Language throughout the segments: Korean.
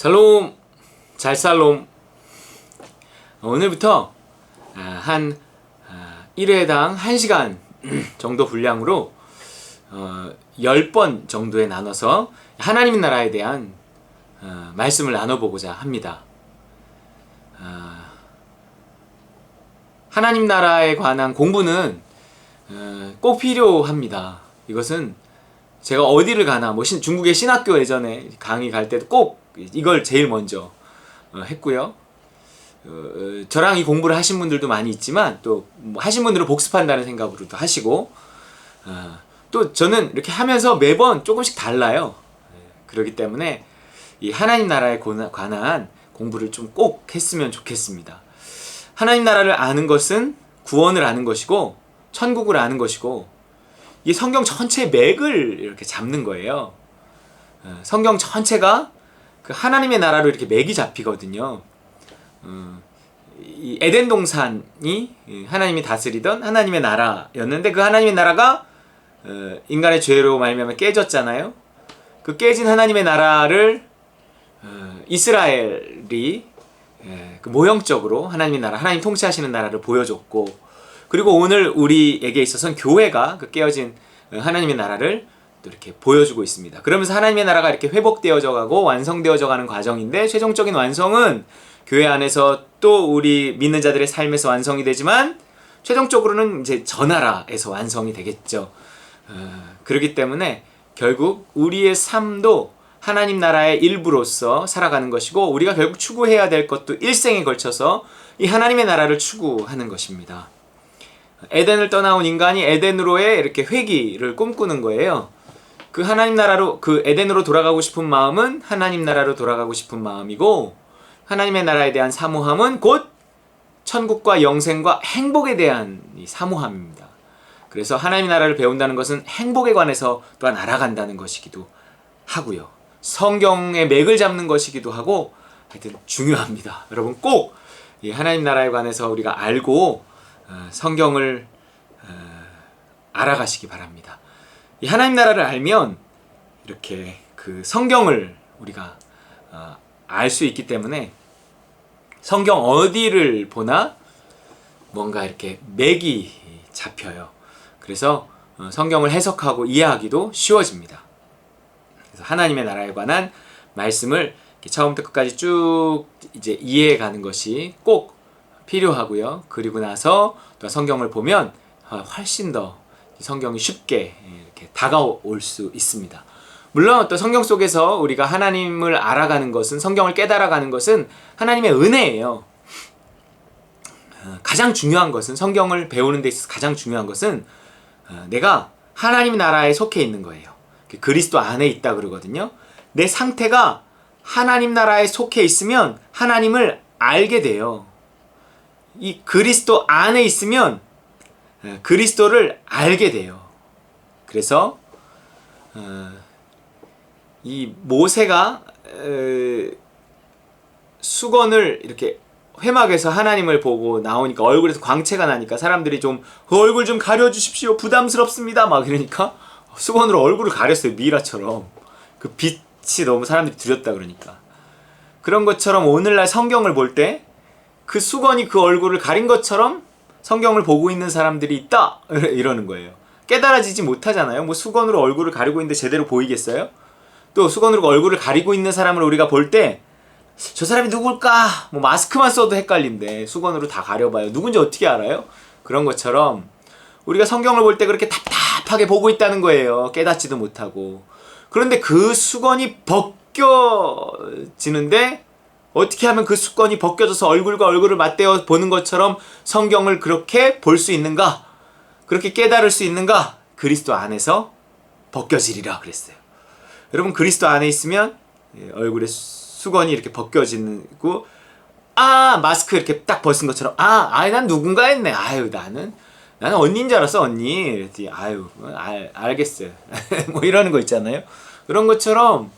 샬롬, 잘살롬. 오늘부터 한 1회당 1시간 정도 분량으로 10번 정도에 나눠서 하나님 나라에 대한 말씀을 나눠보고자 합니다. 하나님 나라에 관한 공부는 꼭 필요합니다. 이것은 제가 어디를 가나 중국의 신학교 예전에 강의 갈 때도 꼭 이걸 제일 먼저 했고요. 저랑 이 공부를 하신 분들도 많이 있지만 또 하신 분들은 복습한다는 생각으로도 하시고 또 저는 이렇게 하면서 매번 조금씩 달라요. 그렇기 때문에 이 하나님 나라에 관한 공부를 좀 꼭 했으면 좋겠습니다. 하나님 나라를 아는 것은 구원을 아는 것이고 천국을 아는 것이고 이 성경 전체의 맥을 이렇게 잡는 거예요. 성경 전체가 그 하나님의 나라로 이렇게 맥이 잡히거든요. 이 에덴 동산이 하나님이 다스리던 하나님의 나라였는데 그 하나님의 나라가 인간의 죄로 말미암아 깨졌잖아요. 그 깨진 하나님의 나라를 이스라엘이 그 모형적으로 하나님의 나라, 하나님 통치하시는 나라를 보여줬고, 그리고 오늘 우리에게 있어서는 교회가 그 깨어진 하나님의 나라를 또 이렇게 보여주고 있습니다. 그러면서 하나님의 나라가 이렇게 회복되어져 가고 완성되어져 가는 과정인데, 최종적인 완성은 교회 안에서 또 우리 믿는 자들의 삶에서 완성이 되지만 최종적으로는 이제 저 나라에서 완성이 되겠죠. 그렇기 때문에 결국 우리의 삶도 하나님 나라의 일부로서 살아가는 것이고, 우리가 결국 추구해야 될 것도 일생에 걸쳐서 이 하나님의 나라를 추구하는 것입니다. 에덴을 떠나온 인간이 에덴으로의 이렇게 회귀를 꿈꾸는 거예요. 그 하나님 나라로, 그 에덴으로 돌아가고 싶은 마음은 하나님 나라로 돌아가고 싶은 마음이고, 하나님의 나라에 대한 사모함은 곧 천국과 영생과 행복에 대한 이 사모함입니다. 그래서 하나님의 나라를 배운다는 것은 행복에 관해서 또한 알아간다는 것이기도 하고요. 성경의 맥을 잡는 것이기도 하고, 하여튼 중요합니다. 여러분 꼭 이 하나님 나라에 관해서 우리가 알고 성경을 알아가시기 바랍니다. 이 하나님 나라를 알면 이렇게 그 성경을 우리가 알 수 있기 때문에 성경 어디를 보나 뭔가 이렇게 맥이 잡혀요. 그래서 성경을 해석하고 이해하기도 쉬워집니다. 그래서 하나님의 나라에 관한 말씀을 처음부터 끝까지 쭉 이제 이해해 가는 것이 꼭 필요하고요. 그리고 나서 또 성경을 보면 훨씬 더 성경이 쉽게 이렇게 다가올 수 있습니다. 물론 또 성경 속에서 우리가 하나님을 알아가는 것은, 성경을 깨달아가는 것은 하나님의 은혜예요. 가장 중요한 것은, 성경을 배우는 데 있어서 가장 중요한 것은 내가 하나님 나라에 속해 있는 거예요. 그리스도 안에 있다 그러거든요. 내 상태가 하나님 나라에 속해 있으면 하나님을 알게 돼요. 이 그리스도 안에 있으면 그리스도를 알게 돼요. 그래서 이 모세가 수건을 이렇게 회막에서 하나님을 보고 나오니까 얼굴에서 광채가 나니까 사람들이 좀 얼굴 좀 가려주십시오, 부담스럽습니다 막 이러니까 수건으로 얼굴을 가렸어요. 미라처럼. 그 빛이 너무 사람들이 두렵다 그러니까. 그런 것처럼 오늘날 성경을 볼 때 그 수건이 그 얼굴을 가린 것처럼 성경을 보고 있는 사람들이 있다 이러는 거예요. 깨달아지지 못하잖아요. 뭐 수건으로 얼굴을 가리고 있는데 제대로 보이겠어요? 또 수건으로 얼굴을 가리고 있는 사람을 우리가 볼 때 저 사람이 누굴까? 뭐 마스크만 써도 헷갈린데 수건으로 다 가려봐요. 누군지 어떻게 알아요? 그런 것처럼 우리가 성경을 볼 때 그렇게 답답하게 보고 있다는 거예요. 깨닫지도 못하고. 그런데 그 수건이 벗겨지는데 어떻게 하면 그 수건이 벗겨져서 얼굴과 얼굴을 맞대어 보는 것처럼 성경을 그렇게 볼 수 있는가? 그렇게 깨달을 수 있는가? 그리스도 안에서 벗겨지리라 그랬어요. 여러분 그리스도 안에 있으면 얼굴에 수건이 이렇게 벗겨지고, 마스크 이렇게 딱 벗은 것처럼 난 누군가 했네. 나는 언니인 줄 알았어, 언니. 그랬더니 알겠어요. 뭐 이러는 거 있잖아요. 그런 것처럼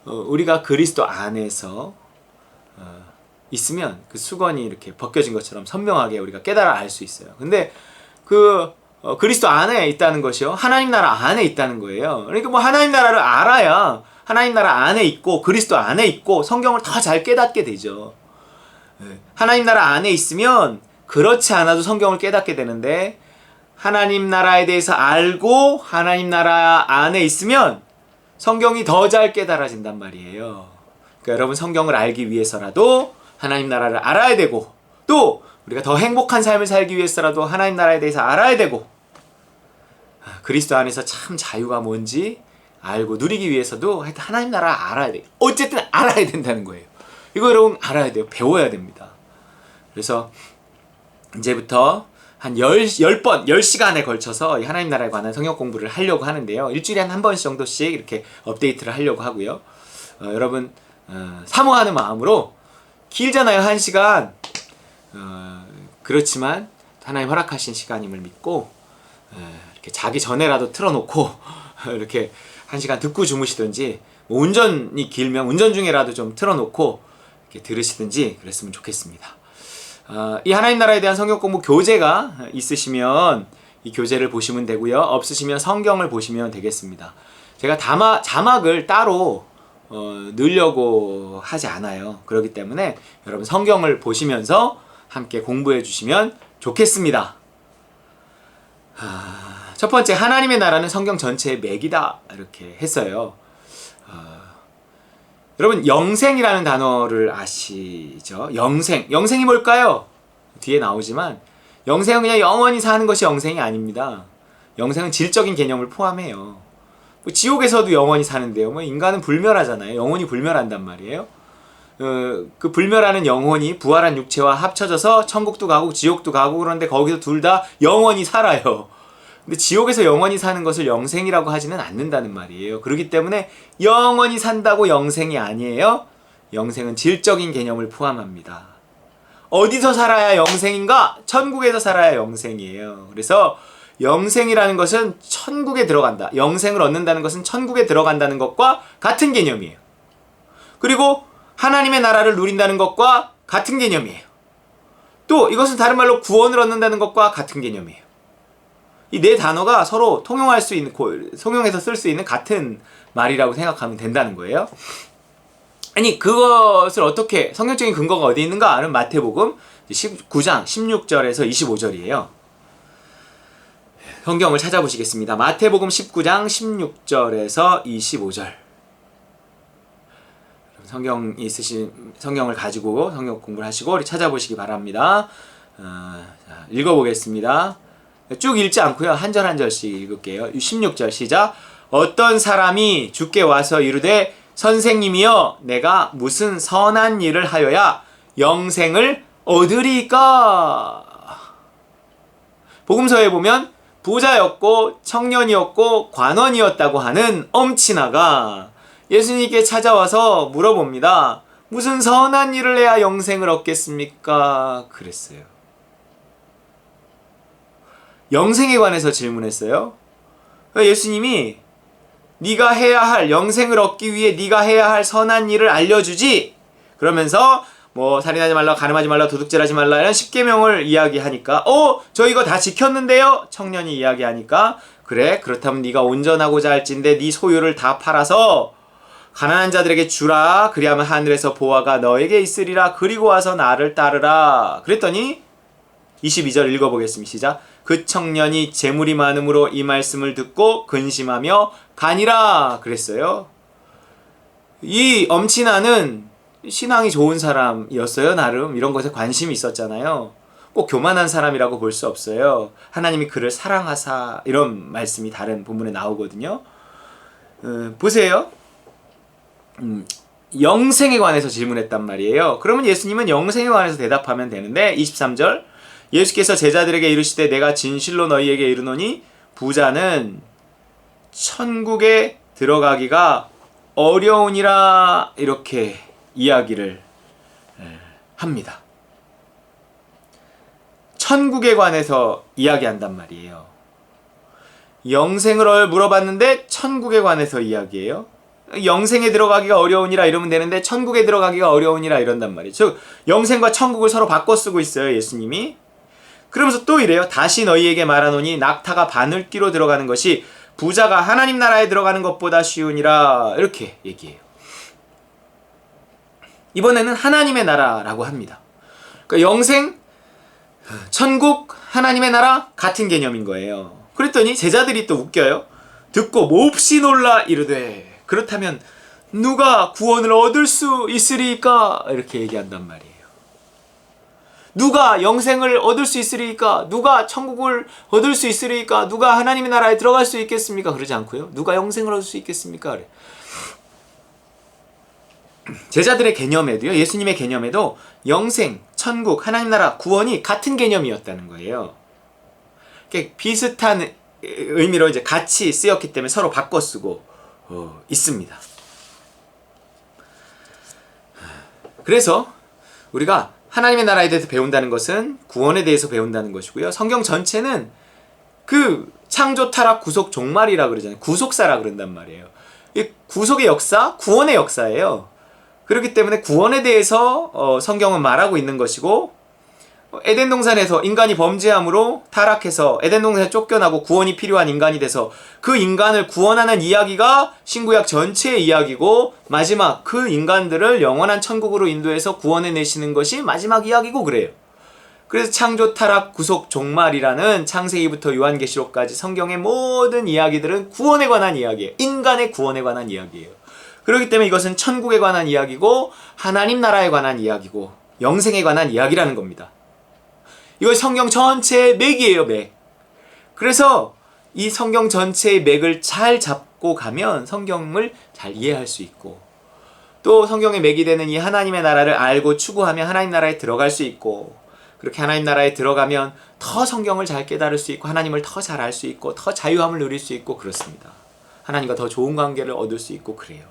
우리가 그리스도 안에서 있으면 그 수건이 이렇게 벗겨진 것처럼 선명하게 우리가 깨달아 알 수 있어요. 근데 그리스도 안에 있다는 것이요, 하나님 나라 안에 있다는 거예요. 그러니까 뭐 하나님 나라를 알아야 하나님 나라 안에 있고 그리스도 안에 있고 성경을 더 잘 깨닫게 되죠. 하나님 나라 안에 있으면 그렇지 않아도 성경을 깨닫게 되는데, 하나님 나라에 대해서 알고 하나님 나라 안에 있으면 성경이 더 잘 깨달아진단 말이에요. 그러니까 여러분, 성경을 알기 위해서라도 하나님 나라를 알아야 되고, 또 우리가 더 행복한 삶을 살기 위해서라도 하나님 나라에 대해서 알아야 되고, 그리스도 안에서 참 자유가 뭔지 알고 누리기 위해서도 하여튼 하나님 나라 알아야 돼요. 어쨌든 알아야 된다는 거예요. 이거 여러분 알아야 돼요. 배워야 됩니다. 그래서 이제부터 한 10시간에 걸쳐서 이 하나님 나라에 관한 성경 공부를 하려고 하는데요. 일주일에 한 번씩 정도씩 이렇게 업데이트를 하려고 하고요. 여러분, 사모하는 마음으로, 길잖아요, 1시간. 그렇지만 하나님 허락하신 시간임을 믿고, 이렇게 자기 전에라도 틀어놓고 이렇게 1시간 듣고 주무시든지, 뭐 운전이 길면 운전 중에라도 좀 틀어놓고 이렇게 들으시든지 그랬으면 좋겠습니다. 이 하나님 나라에 대한 성경 공부 교재가 있으시면 이 교재를 보시면 되고요. 없으시면 성경을 보시면 되겠습니다. 제가 자막을 따로 넣으려고 하지 않아요. 그렇기 때문에 여러분 성경을 보시면서 함께 공부해 주시면 좋겠습니다. 첫 번째, 하나님의 나라는 성경 전체의 맥이다, 이렇게 했어요. 여러분, 영생이라는 단어를 아시죠? 영생이 뭘까요? 뒤에 나오지만 영생은 그냥 영원히 사는 것이 영생이 아닙니다. 영생은 질적인 개념을 포함해요. 뭐 지옥에서도 영원히 사는데요. 뭐 인간은 불멸하잖아요. 영혼이 불멸한단 말이에요. 그 불멸하는 영혼이 부활한 육체와 합쳐져서 천국도 가고 지옥도 가고, 그런데 거기서 둘 다 영원히 살아요. 근데 지옥에서 영원히 사는 것을 영생이라고 하지는 않는다는 말이에요. 그렇기 때문에 영원히 산다고 영생이 아니에요. 영생은 질적인 개념을 포함합니다. 어디서 살아야 영생인가? 천국에서 살아야 영생이에요. 그래서 영생이라는 것은 천국에 들어간다, 영생을 얻는다는 것은 천국에 들어간다는 것과 같은 개념이에요. 그리고 하나님의 나라를 누린다는 것과 같은 개념이에요. 또 이것은 다른 말로 구원을 얻는다는 것과 같은 개념이에요. 이 네 단어가 서로 통용할 수 있는, 통용해서 쓸 수 있는 같은 말이라고 생각하면 된다는 거예요. 아니, 그것을 어떻게, 성경적인 근거가 어디 있는가 하는 마태복음 19장 16절에서 25절이에요. 성경을 찾아보시겠습니다. 마태복음 19장 16절에서 25절. 성경이 있으신, 성경을 가지고 성경 공부를 하시고 찾아보시기 바랍니다. 읽어보겠습니다. 쭉 읽지 않고요, 한 절 한 절씩 읽을게요. 16절 시작. 어떤 사람이 주께 와서 이르되 선생님이여, 내가 무슨 선한 일을 하여야 영생을 얻으리까? 복음서에 보면 부자였고 청년이었고 관원이었다고 하는 엄친아가 예수님께 찾아와서 물어봅니다. 무슨 선한 일을 해야 영생을 얻겠습니까? 그랬어요. 영생에 관해서 질문했어요. 예수님이 네가 해야 할, 영생을 얻기 위해 네가 해야 할 선한 일을 알려주지, 그러면서 뭐 살인하지 말라, 간음하지 말라, 도둑질하지 말라, 이런 10계명을 이야기하니까 저 이거 다 지켰는데요? 청년이 이야기하니까, 그래, 그렇다면 네가 온전하고자 할진대 네 소유를 다 팔아서 가난한 자들에게 주라. 그리하면 하늘에서 보화가 너에게 있으리라. 그리고 와서 나를 따르라. 그랬더니 22절 읽어보겠습니다. 시작. 그 청년이 재물이 많음으로 이 말씀을 듣고 근심하며 가니라. 그랬어요. 이 엄친아는 신앙이 좋은 사람이었어요. 나름 이런 것에 관심이 있었잖아요. 꼭 교만한 사람이라고 볼 수 없어요. 하나님이 그를 사랑하사, 이런 말씀이 다른 본문에 나오거든요. 보세요. 영생에 관해서 질문했단 말이에요. 그러면 예수님은 영생에 관해서 대답하면 되는데, 23절 예수께서 제자들에게 이르시되 내가 진실로 너희에게 이르노니 부자는 천국에 들어가기가 어려우니라, 이렇게 이야기를 합니다. 천국에 관해서 이야기한단 말이에요. 영생을 물어봤는데 천국에 관해서 이야기해요. 영생에 들어가기가 어려우니라 이러면 되는데 천국에 들어가기가 어려우니라 이런단 말이에요. 즉 영생과 천국을 서로 바꿔 쓰고 있어요, 예수님이. 그러면서 또 이래요. 다시 너희에게 말하노니 낙타가 바늘귀로 들어가는 것이 부자가 하나님 나라에 들어가는 것보다 쉬우니라 이렇게 얘기해요. 이번에는 하나님의 나라라고 합니다. 그러니까 영생, 천국, 하나님의 나라 같은 개념인 거예요. 그랬더니 제자들이 또 웃겨요. 듣고 몹시 놀라 이르되 그렇다면 누가 구원을 얻을 수 있으리까? 이렇게 얘기한단 말이에요. 누가 영생을 얻을 수 있으리까? 누가 천국을 얻을 수 있으리까? 누가 하나님의 나라에 들어갈 수 있겠습니까? 그러지 않고요. 누가 영생을 얻을 수 있겠습니까? 그래. 제자들의 개념에도요, 예수님의 개념에도 영생, 천국, 하나님 나라, 구원이 같은 개념이었다는 거예요. 비슷한 의미로 이제 같이 쓰였기 때문에 서로 바꿔 쓰고 있습니다. 그래서 우리가 하나님의 나라에 대해서 배운다는 것은 구원에 대해서 배운다는 것이고요. 성경 전체는 그 창조, 타락, 구속, 종말이라 그러잖아요. 구속사라 그런단 말이에요. 이 구속의 역사, 구원의 역사예요. 그렇기 때문에 구원에 대해서 성경은 말하고 있는 것이고, 에덴 동산에서 인간이 범죄함으로 타락해서 에덴 동산에 쫓겨나고 구원이 필요한 인간이 돼서 그 인간을 구원하는 이야기가 신구약 전체의 이야기고, 마지막 그 인간들을 영원한 천국으로 인도해서 구원해 내시는 것이 마지막 이야기고 그래요. 그래서 창조, 타락, 구속, 종말이라는 창세기부터 요한계시록까지 성경의 모든 이야기들은 구원에 관한 이야기예요. 인간의 구원에 관한 이야기예요. 그렇기 때문에 이것은 천국에 관한 이야기고 하나님 나라에 관한 이야기고 영생에 관한 이야기라는 겁니다. 이거 성경 전체의 맥이에요, 맥. 그래서 이 성경 전체의 맥을 잘 잡고 가면 성경을 잘 이해할 수 있고, 또 성경의 맥이 되는 이 하나님의 나라를 알고 추구하면 하나님 나라에 들어갈 수 있고, 그렇게 하나님 나라에 들어가면 더 성경을 잘 깨달을 수 있고 하나님을 더 잘 알 수 있고 더 자유함을 누릴 수 있고 그렇습니다. 하나님과 더 좋은 관계를 얻을 수 있고 그래요.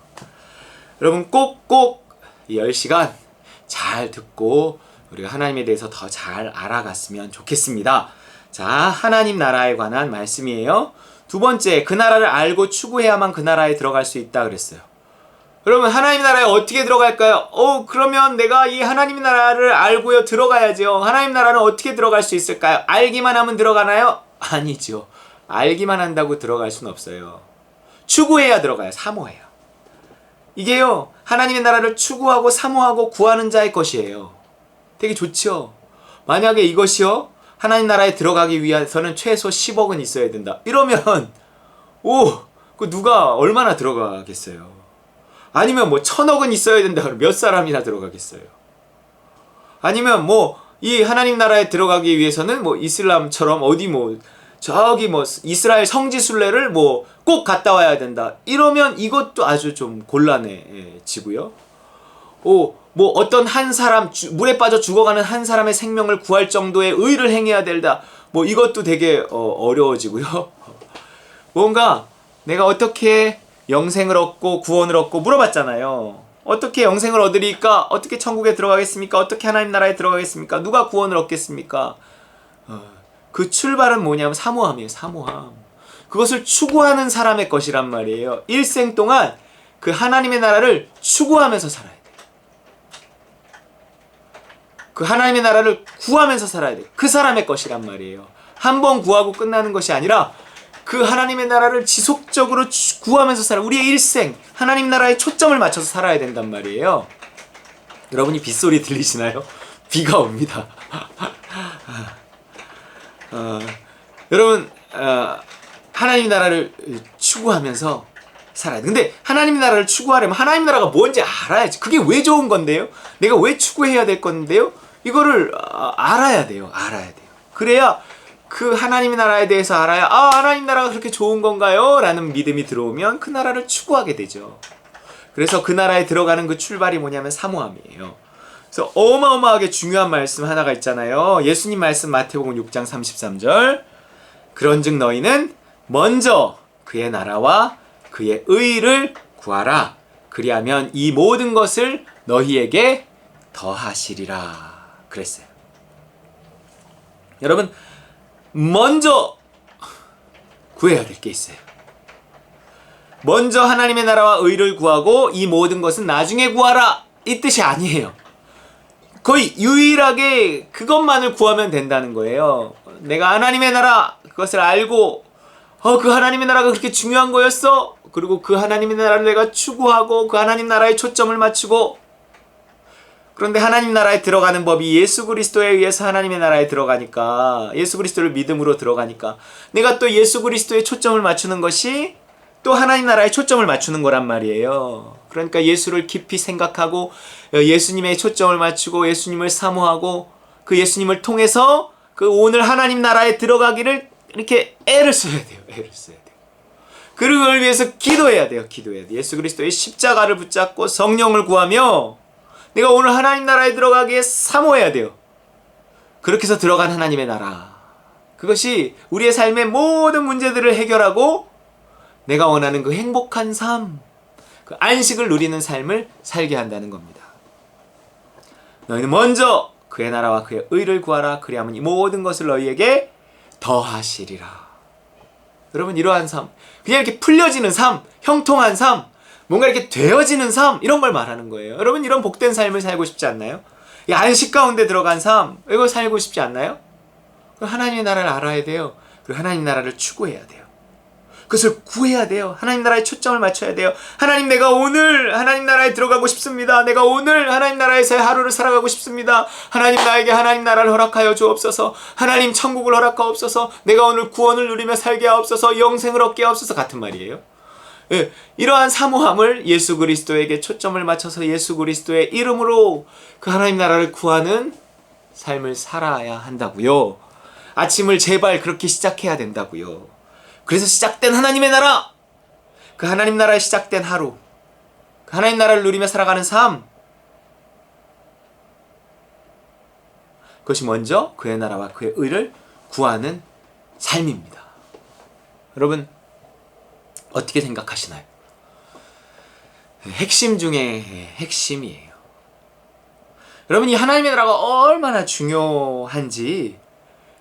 여러분 꼭꼭 이 10시간 잘 듣고 우리가 하나님에 대해서 더 잘 알아갔으면 좋겠습니다. 자, 하나님 나라에 관한 말씀이에요. 두 번째, 그 나라를 알고 추구해야만 그 나라에 들어갈 수 있다 그랬어요. 그러면 하나님 나라에 어떻게 들어갈까요? 그러면 내가 이 하나님 나라를 알고요 들어가야죠. 하나님 나라는 어떻게 들어갈 수 있을까요? 알기만 하면 들어가나요? 아니죠. 알기만 한다고 들어갈 수는 없어요. 추구해야 들어가요. 사모해요. 이게요, 하나님의 나라를 추구하고 사모하고 구하는 자의 것이에요. 되게 좋죠. 만약에 이것이요, 하나님 나라에 들어가기 위해서는 최소 10억은 있어야 된다. 이러면 그 누가 얼마나 들어가겠어요? 아니면 뭐 1000억은 있어야 된다. 그러면 몇 사람이나 들어가겠어요? 아니면 뭐 이 하나님 나라에 들어가기 위해서는 뭐 이슬람처럼 어디 뭐 저기 뭐 이스라엘 성지 순례를 뭐 꼭 갔다 와야 된다. 이러면 이것도 아주 좀 곤란해지고요. 뭐 어떤 한 사람, 물에 빠져 죽어가는 한 사람의 생명을 구할 정도의 의를 행해야 된다. 뭐 이것도 되게 어려워지고요. 뭔가 내가 어떻게 영생을 얻고 구원을 얻고 물어봤잖아요. 어떻게 영생을 얻으리까? 어떻게 천국에 들어가겠습니까? 어떻게 하나님 나라에 들어가겠습니까? 누가 구원을 얻겠습니까? 그 출발은 뭐냐면 사모함이에요. 사모함. 그것을 추구하는 사람의 것이란 말이에요. 일생 동안 그 하나님의 나라를 추구하면서 살아야 돼요. 그 하나님의 나라를 구하면서 살아야 돼요. 그 사람의 것이란 말이에요. 한 번 구하고 끝나는 것이 아니라 그 하나님의 나라를 지속적으로 구하면서 살아. 우리의 일생 하나님 나라에 초점을 맞춰서 살아야 된단 말이에요. 여러분이 빗소리 들리시나요? 비가 옵니다. 여러분 하나님 나라를 추구하면서 살아야 돼. 근데 하나님 나라를 추구하려면 하나님 나라가 뭔지 알아야지. 그게 왜 좋은 건데요? 내가 왜 추구해야 될 건데요? 이거를 알아야 돼요. 알아야 돼요. 그래야 그 하나님의 나라에 대해서 알아야 하나님 나라가 그렇게 좋은 건가요? 라는 믿음이 들어오면 그 나라를 추구하게 되죠. 그래서 그 나라에 들어가는 그 출발이 뭐냐면 사모함이에요. 그래서 어마어마하게 중요한 말씀 하나가 있잖아요. 예수님 말씀 마태복음 6장 33절. 그런즉 너희는 먼저 그의 나라와 그의 의를 구하라. 그리하면 이 모든 것을 너희에게 더하시리라. 그랬어요. 여러분, 먼저 구해야 될 게 있어요. 먼저 하나님의 나라와 의를 구하고 이 모든 것은 나중에 구하라. 이 뜻이 아니에요. 거의 유일하게 그것만을 구하면 된다는 거예요. 내가 하나님의 나라 그것을 알고 그 하나님의 나라가 그렇게 중요한 거였어? 그리고 그 하나님의 나라를 내가 추구하고 그 하나님 나라에 초점을 맞추고, 그런데 하나님 나라에 들어가는 법이 예수 그리스도에 의해서 하나님의 나라에 들어가니까, 예수 그리스도를 믿음으로 들어가니까 내가 또 예수 그리스도에 초점을 맞추는 것이 또 하나님 나라에 초점을 맞추는 거란 말이에요. 그러니까 예수를 깊이 생각하고 예수님의 초점을 맞추고 예수님을 사모하고 그 예수님을 통해서 그 오늘 하나님 나라에 들어가기를 이렇게 애를 써야 돼요. 애를 써야 돼요. 그걸 위해서 기도해야 돼요. 기도해야 돼요. 예수 그리스도의 십자가를 붙잡고 성령을 구하며 내가 오늘 하나님 나라에 들어가기에 사모해야 돼요. 그렇게 해서 들어간 하나님의 나라, 그것이 우리의 삶의 모든 문제들을 해결하고 내가 원하는 그 행복한 삶, 그 안식을 누리는 삶을 살게 한다는 겁니다. 너희는 먼저 그의 나라와 그의 의를 구하라. 그리하면 이 모든 것을 너희에게 더하시리라. 여러분, 이러한 삶, 그냥 이렇게 풀려지는 삶, 형통한 삶, 뭔가 이렇게 되어지는 삶, 이런 걸 말하는 거예요. 여러분, 이런 복된 삶을 살고 싶지 않나요? 이 안식 가운데 들어간 삶, 이거 살고 싶지 않나요? 하나님의 나라를 알아야 돼요. 그리고 하나님 나라를 추구해야 돼요. 그것을 구해야 돼요. 하나님 나라에 초점을 맞춰야 돼요. 하나님, 내가 오늘 하나님 나라에 들어가고 싶습니다. 내가 오늘 하나님 나라에서의 하루를 살아가고 싶습니다. 하나님, 나에게 하나님 나라를 허락하여 주옵소서. 하나님, 천국을 허락하옵소서. 내가 오늘 구원을 누리며 살게 하옵소서. 영생을 얻게 하옵소서. 같은 말이에요. 예, 이러한 사모함을 예수 그리스도에게 초점을 맞춰서 예수 그리스도의 이름으로 그 하나님 나라를 구하는 삶을 살아야 한다고요. 아침을 제발 그렇게 시작해야 된다고요. 그래서 시작된 하나님의 나라, 그 하나님 나라에 시작된 하루, 그 하나님 나라를 누리며 살아가는 삶, 그것이 먼저 그의 나라와 그의 의를 구하는 삶입니다. 여러분, 어떻게 생각하시나요? 핵심 중에 핵심이에요. 여러분, 이 하나님의 나라가 얼마나 중요한지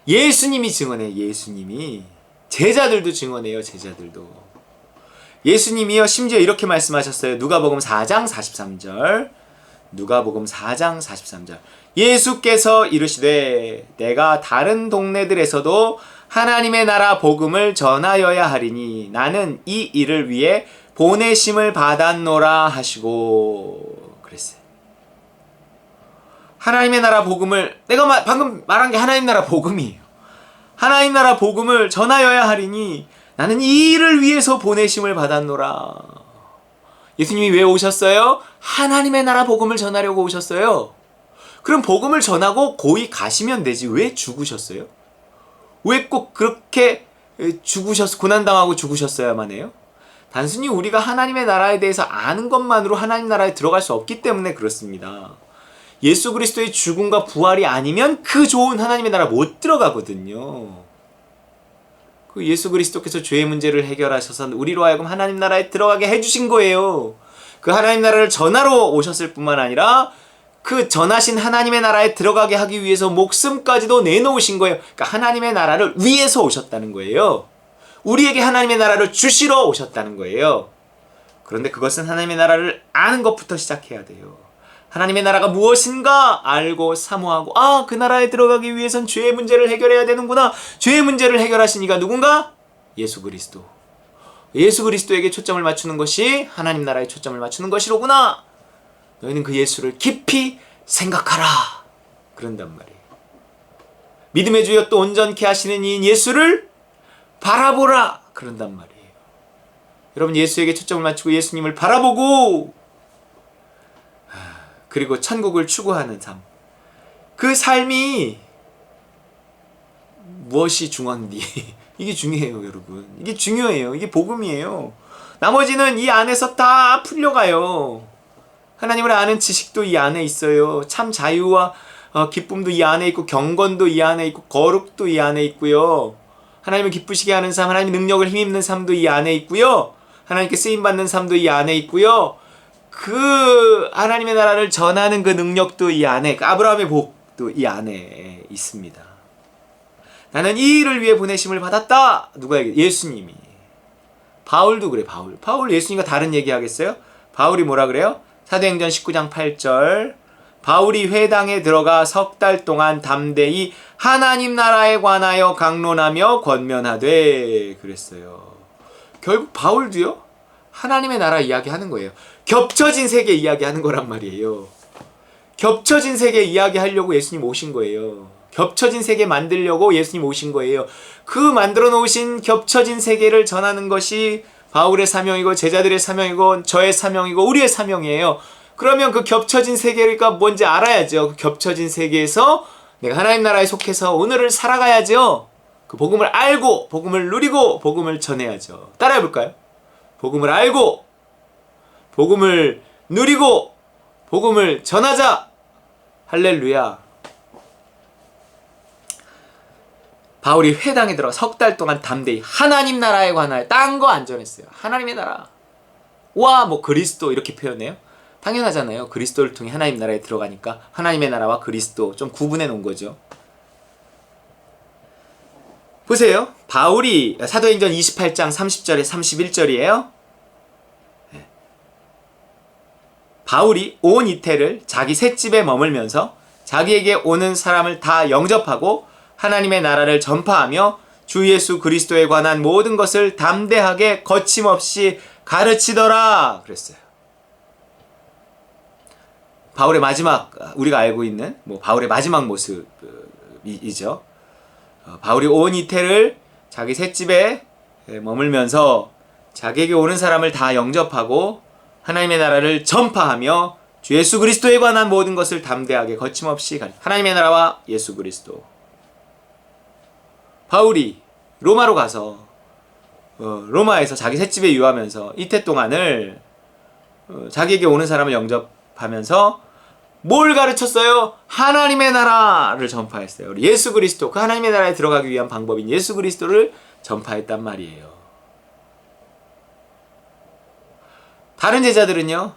예수님이 증언해요. 예수님이. 제자들도 증언해요. 제자들도. 예수님이요, 심지어 이렇게 말씀하셨어요. 누가복음 4장 43절. 누가복음 4장 43절. 예수께서 이르시되 내가 다른 동네들에서도 하나님의 나라 복음을 전하여야 하리니 나는 이 일을 위해 보내심을 받았노라 하시고 그랬어요. 하나님의 나라 복음을, 내가 방금 말한 게 하나님 나라 복음이에요. 하나님 나라 복음을 전하여야 하리니 나는 이 일을 위해서 보내심을 받았노라. 예수님이 왜 오셨어요? 하나님의 나라 복음을 전하려고 오셨어요. 그럼 복음을 전하고 고이 가시면 되지 왜 죽으셨어요? 왜 꼭 그렇게 고난당하고 죽으셨어야만 해요? 단순히 우리가 하나님의 나라에 대해서 아는 것만으로 하나님 나라에 들어갈 수 없기 때문에 그렇습니다. 예수 그리스도의 죽음과 부활이 아니면 그 좋은 하나님의 나라 못 들어가거든요. 그 예수 그리스도께서 죄의 문제를 해결하셔서 우리로 하여금 하나님 나라에 들어가게 해주신 거예요. 그 하나님 나라를 전하러 오셨을 뿐만 아니라 그 전하신 하나님의 나라에 들어가게 하기 위해서 목숨까지도 내놓으신 거예요. 그러니까 하나님의 나라를 위해서 오셨다는 거예요. 우리에게 하나님의 나라를 주시러 오셨다는 거예요. 그런데 그것은 하나님의 나라를 아는 것부터 시작해야 돼요. 하나님의 나라가 무엇인가 알고 사모하고, 그 나라에 들어가기 위해선 죄의 문제를 해결해야 되는구나. 죄의 문제를 해결하신 이가 누군가? 예수 그리스도. 예수 그리스도에게 초점을 맞추는 것이 하나님 나라에 초점을 맞추는 것이로구나. 너희는 그 예수를 깊이 생각하라. 그런단 말이에요. 믿음의 주여 또 온전케 하시는 이인 예수를 바라보라. 그런단 말이에요. 여러분, 예수에게 초점을 맞추고 예수님을 바라보고 그리고 천국을 추구하는 삶. 그 삶이 무엇이 중요한디? 이게 중요해요, 여러분. 이게 중요해요. 이게 복음이에요. 나머지는 이 안에서 다 풀려가요. 하나님을 아는 지식도 이 안에 있어요. 참 자유와 기쁨도 이 안에 있고, 경건도 이 안에 있고, 거룩도 이 안에 있고요. 하나님을 기쁘시게 하는 삶, 하나님의 능력을 힘입는 삶도 이 안에 있고요. 하나님께 쓰임받는 삶도 이 안에 있고요. 그 하나님의 나라를 전하는 그 능력도 이 안에, 그 아브라함의 복도 이 안에 있습니다. 나는 이 일을 위해 보내심을 받았다. 누가 얘기해? 예수님이. 바울도 그래. 바울 예수님과 다른 얘기 하겠어요? 바울이 뭐라 그래요? 사도행전 19장 8절. 바울이 회당에 들어가 석 달 동안 담대히 하나님 나라에 관하여 강론하며 권면하되 그랬어요. 결국 바울도요, 하나님의 나라 이야기하는 거예요. 겹쳐진 세계 이야기하는 거란 말이에요. 겹쳐진 세계 이야기하려고 예수님 오신 거예요. 겹쳐진 세계 만들려고 예수님 오신 거예요. 그 만들어 놓으신 겹쳐진 세계를 전하는 것이 바울의 사명이고 제자들의 사명이고 저의 사명이고 우리의 사명이에요. 그러면 그 겹쳐진 세계가 뭔지 알아야죠. 그 겹쳐진 세계에서 내가 하나님 나라에 속해서 오늘을 살아가야죠. 그 복음을 알고 복음을 누리고 복음을 전해야죠. 따라해 볼까요? 복음을 알고 복음을 누리고 복음을 전하자. 할렐루야. 바울이 회당에 들어가 석 달 동안 담대히 하나님 나라에 관하여 딴 거 안 전했어요. 하나님의 나라. 와, 뭐 그리스도 이렇게 표현해요? 당연하잖아요. 그리스도를 통해 하나님 나라에 들어가니까 하나님의 나라와 그리스도 좀 구분해 놓은 거죠. 보세요. 바울이 사도행전 28장 30절에 31절이에요. 바울이 온 이태를 자기 셋집에 머물면서 자기에게 오는 사람을 다 영접하고 하나님의 나라를 전파하며 주 예수 그리스도에 관한 모든 것을 담대하게 거침없이 가르치더라 그랬어요. 바울의 마지막, 우리가 알고 있는 바울의 마지막 모습이죠. 바울이 온 이태를 자기 셋집에 머물면서 자기에게 오는 사람을 다 영접하고 하나님의 나라를 전파하며 주 예수 그리스도에 관한 모든 것을 담대하게 거침없이 하나님의 나라와 예수 그리스도. 바울이 로마로 가서 로마에서 자기 셋집에 유하면서 이태 동안을 자기에게 오는 사람을 영접하면서 뭘 가르쳤어요? 하나님의 나라를 전파했어요. 예수 그리스도, 그 하나님의 나라에 들어가기 위한 방법인 예수 그리스도를 전파했단 말이에요. 다른 제자들은요,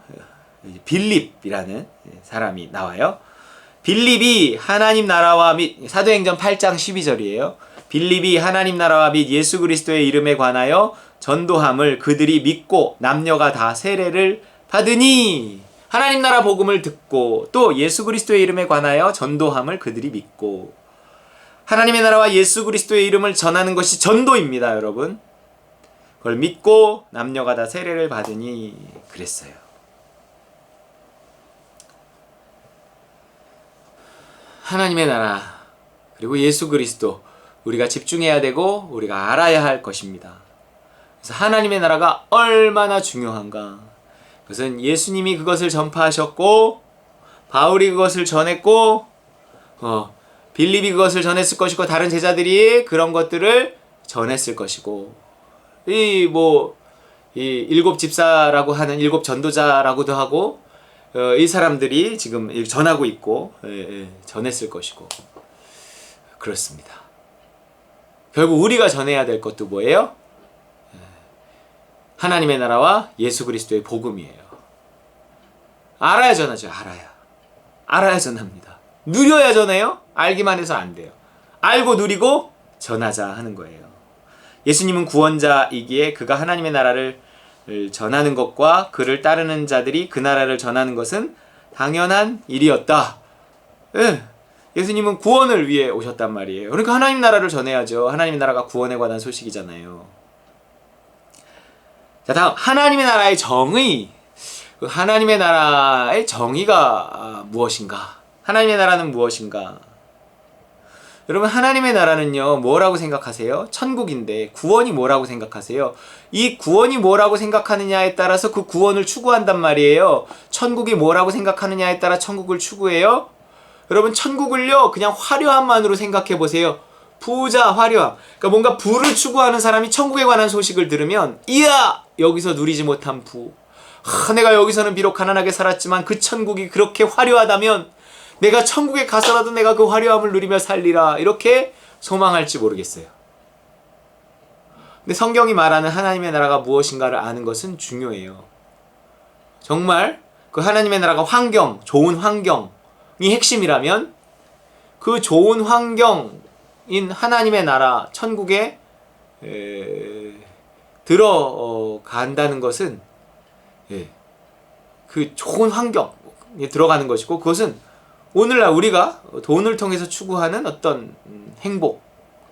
빌립이라는 사람이 나와요. 빌립이 하나님 나라와 및 사도행전 8장 12절이에요. 빌립이 하나님 나라와 및 예수 그리스도의 이름에 관하여 전도함을 그들이 믿고 남녀가 다 세례를 받으니, 하나님 나라 복음을 듣고 또 예수 그리스도의 이름에 관하여 전도함을 그들이 믿고, 하나님의 나라와 예수 그리스도의 이름을 전하는 것이 전도입니다, 여러분. 그걸 믿고 남녀가 다 세례를 받으니 그랬어요. 하나님의 나라 그리고 예수 그리스도, 우리가 집중해야 되고 우리가 알아야 할 것입니다. 그래서 하나님의 나라가 얼마나 중요한가. 그것은 예수님이 그것을 전파하셨고 바울이 그것을 전했고 빌립이 그것을 전했을 것이고 다른 제자들이 그런 것들을 전했을 것이고, 이 일곱 집사라고 하는 일곱 전도자라고도 하고 이 사람들이 지금 전하고 있고 전했을 것이고 그렇습니다. 결국 우리가 전해야 될 것도 뭐예요? 하나님의 나라와 예수 그리스도의 복음이에요. 알아야 전하죠. 알아야 전합니다. 누려야 전해요? 알기만 해서 안 돼요. 알고 누리고 전하자 하는 거예요. 예수님은 구원자이기에 그가 하나님의 나라를 전하는 것과 그를 따르는 자들이 그 나라를 전하는 것은 당연한 일이었다. 예수님은 구원을 위해 오셨단 말이에요. 그러니까 하나님 나라를 전해야죠. 하나님의 나라가 구원에 관한 소식이잖아요. 자, 다음 하나님의 나라의 정의. 하나님의 나라의 정의가 무엇인가? 하나님의 나라는 무엇인가? 여러분, 하나님의 나라는요, 뭐라고 생각하세요? 천국인데 구원이 뭐라고 생각하세요? 이 구원이 뭐라고 생각하느냐에 따라서 그 구원을 추구한단 말이에요. 천국이 뭐라고 생각하느냐에 따라 천국을 추구해요. 여러분, 천국을요 그냥 화려함만으로 생각해 보세요. 부자, 화려함. 그러니까 뭔가 부를 추구하는 사람이 천국에 관한 소식을 들으면, 이야, 여기서 누리지 못한 부. 내가 여기서는 비록 가난하게 살았지만 그 천국이 그렇게 화려하다면 내가 천국에 가서라도 내가 그 화려함을 누리며 살리라, 이렇게 소망할지 모르겠어요. 근데 성경이 말하는 하나님의 나라가 무엇인가를 아는 것은 중요해요. 정말 그 하나님의 나라가 환경, 좋은 환경이 핵심이라면 그 좋은 환경인 하나님의 나라, 천국에 들어간다는 것은 그 좋은 환경에 들어가는 것이고, 그것은 오늘날 우리가 돈을 통해서 추구하는 어떤 행복,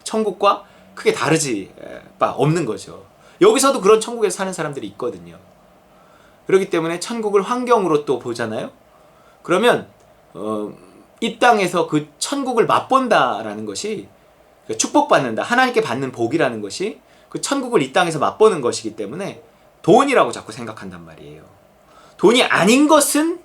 천국과 크게 다르지 바 없는 거죠. 여기서도 그런 천국에서 사는 사람들이 있거든요. 그렇기 때문에 천국을 환경으로 또 보잖아요. 그러면 이 땅에서 그 천국을 맛본다라는 것이 축복받는다, 하나님께 받는 복이라는 것이 그 천국을 이 땅에서 맛보는 것이기 때문에 돈이라고 자꾸 생각한단 말이에요. 돈이 아닌 것은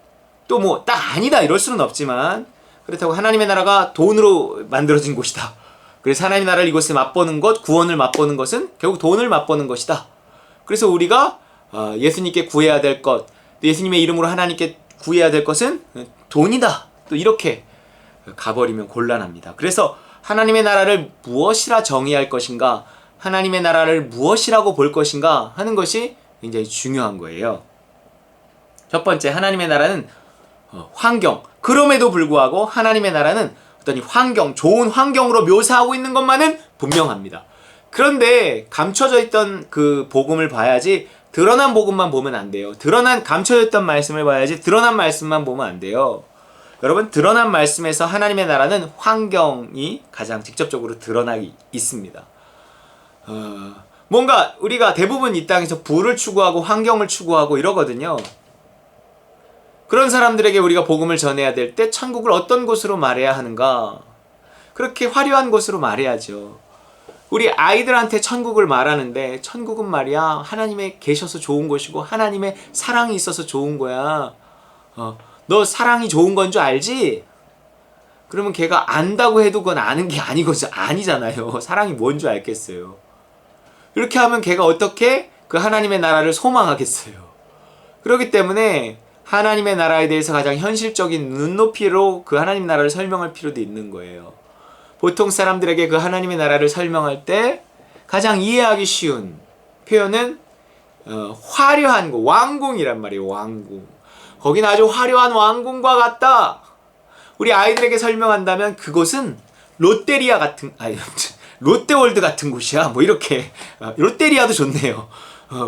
또 뭐 딱 아니다 이럴 수는 없지만, 그렇다고 하나님의 나라가 돈으로 만들어진 곳이다, 그래서 하나님의 나라를 이곳에 맛보는 것, 구원을 맛보는 것은 결국 돈을 맛보는 것이다. 그래서 우리가 예수님께 구해야 될 것, 예수님의 이름으로 하나님께 구해야 될 것은 돈이다, 또 이렇게 가버리면 곤란합니다. 그래서 하나님의 나라를 무엇이라 정의할 것인가, 하나님의 나라를 무엇이라고 볼 것인가 하는 것이 굉장히 중요한 거예요. 첫 번째, 하나님의 나라는 환경. 그럼에도 불구하고 하나님의 나라는 어떤 이 환경, 좋은 환경으로 묘사하고 있는 것만은 분명합니다. 그런데 감춰져 있던 그 복음을 봐야지 드러난 복음만 보면 안 돼요. 감춰져 있던 말씀을 봐야지 드러난 말씀만 보면 안 돼요. 여러분, 드러난 말씀에서 하나님의 나라는 환경이 가장 직접적으로 드러나 있습니다. 뭔가 우리가 대부분 이 땅에서 부를 추구하고 환경을 추구하고 이러거든요. 그런 사람들에게 우리가 복음을 전해야 될 때 천국을 어떤 곳으로 말해야 하는가? 그렇게 화려한 곳으로 말해야죠. 우리 아이들한테 천국을 말하는데, 천국은 말이야 하나님의 계셔서 좋은 곳이고 하나님의 사랑이 있어서 좋은 거야. 너 사랑이 좋은 건 줄 알지? 그러면 걔가 안다고 해도 그건 아는 게 아니잖아요. 사랑이 뭔 줄 알겠어요. 이렇게 하면 걔가 어떻게 그 하나님의 나라를 소망하겠어요. 그렇기 때문에 하나님의 나라에 대해서 가장 현실적인 눈높이로 그 하나님 나라를 설명할 필요도 있는 거예요. 보통 사람들에게 그 하나님의 나라를 설명할 때 가장 이해하기 쉬운 표현은 화려한 거, 왕궁이란 말이에요. 왕궁. 거긴 아주 화려한 왕궁과 같다. 우리 아이들에게 설명한다면 그곳은 롯데월드 같은 곳이야. 뭐 이렇게, 롯데리아도 좋네요.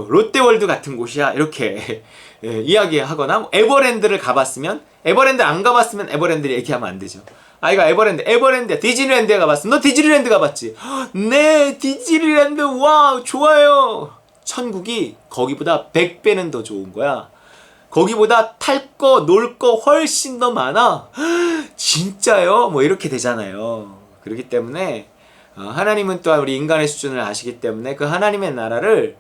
롯데월드 같은 곳이야. 이렇게 이야기하거나, 뭐 에버랜드를 가봤으면, 에버랜드 안 가봤으면 에버랜드를 얘기하면 안 되죠. 아이가 에버랜드, 디즈니랜드에 가봤으면 너 디즈니랜드 가봤지? 네, 디즈니랜드, 와우, 좋아요. 천국이 거기보다 100배는 더 좋은 거야. 거기보다 탈 거, 놀 거 훨씬 더 많아. 진짜요? 뭐 이렇게 되잖아요. 그렇기 때문에 하나님은 또한 우리 인간의 수준을 아시기 때문에 그 하나님의 나라를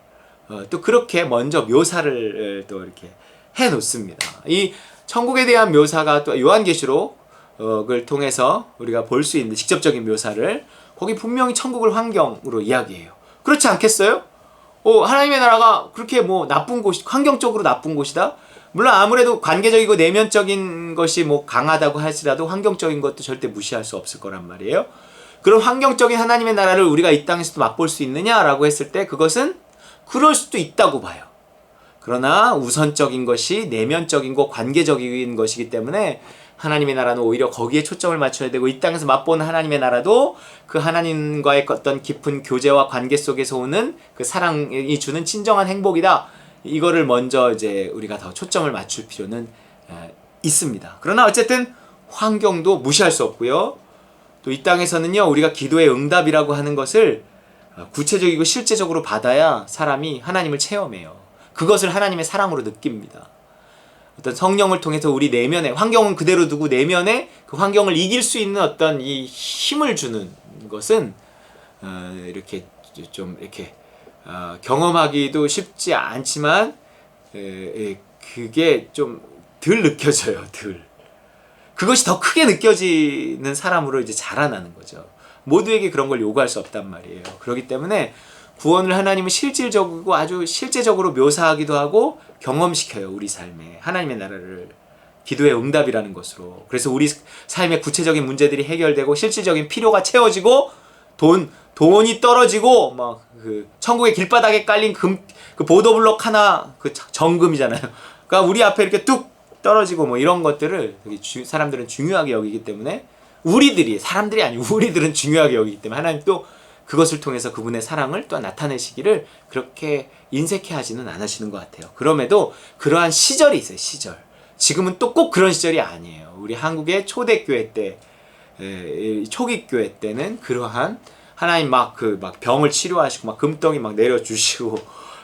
또 그렇게 먼저 묘사를 또 이렇게 해 놓습니다. 이 천국에 대한 묘사가 또 요한계시록을 통해서 우리가 볼 수 있는 직접적인 묘사를, 거기 분명히 천국을 환경으로 이야기해요. 그렇지 않겠어요? 하나님의 나라가 그렇게 뭐 환경적으로 나쁜 곳이다? 물론 아무래도 관계적이고 내면적인 것이 뭐 강하다고 할지라도 환경적인 것도 절대 무시할 수 없을 거란 말이에요. 그런 환경적인 하나님의 나라를 우리가 이 땅에서도 맛볼 수 있느냐라고 했을 때 그것은 그럴 수도 있다고 봐요. 그러나 우선적인 것이 내면적인 것, 관계적인 것이기 때문에 하나님의 나라는 오히려 거기에 초점을 맞춰야 되고, 이 땅에서 맛보는 하나님의 나라도 그 하나님과의 어떤 깊은 교제와 관계 속에서 오는 그 사랑이 주는 진정한 행복이다. 이거를 먼저 이제 우리가 더 초점을 맞출 필요는 있습니다. 그러나 어쨌든 환경도 무시할 수 없고요. 또 이 땅에서는요, 우리가 기도의 응답이라고 하는 것을 구체적이고 실제적으로 받아야 사람이 하나님을 체험해요. 그것을 하나님의 사랑으로 느낍니다. 어떤 성령을 통해서 우리 내면에, 환경은 그대로 두고 내면에 그 환경을 이길 수 있는 어떤 이 힘을 주는 것은 이렇게 좀 이렇게 경험하기도 쉽지 않지만 그게 좀 덜 느껴져요. 그것이 더 크게 느껴지는 사람으로 이제 자라나는 거죠. 모두에게 그런 걸 요구할 수 없단 말이에요. 그렇기 때문에 구원을 하나님은 실질적이고 아주 실제적으로 묘사하기도 하고 경험시켜요. 우리 삶에 하나님의 나라를 기도의 응답이라는 것으로. 그래서 우리 삶의 구체적인 문제들이 해결되고 실질적인 필요가 채워지고 돈이 떨어지고 막 그 천국의 길바닥에 깔린 그 보도블록 하나, 그 정금이잖아요. 그러니까 우리 앞에 이렇게 뚝 떨어지고 뭐 이런 것들을 사람들은 중요하게 여기기 때문에, 사람들이 아니고 우리들은 중요하게 여기기 때문에 하나님 또 그것을 통해서 그분의 사랑을 또 나타내시기를 그렇게 인색해 하지는 않으시는 것 같아요. 그럼에도 그러한 시절이 있어요. 지금은 또 꼭 그런 시절이 아니에요. 우리 한국의 초대교회 때, 초기 교회 때는 그러한 하나님 막 병을 치료하시고 막 금덩이 막 내려주시고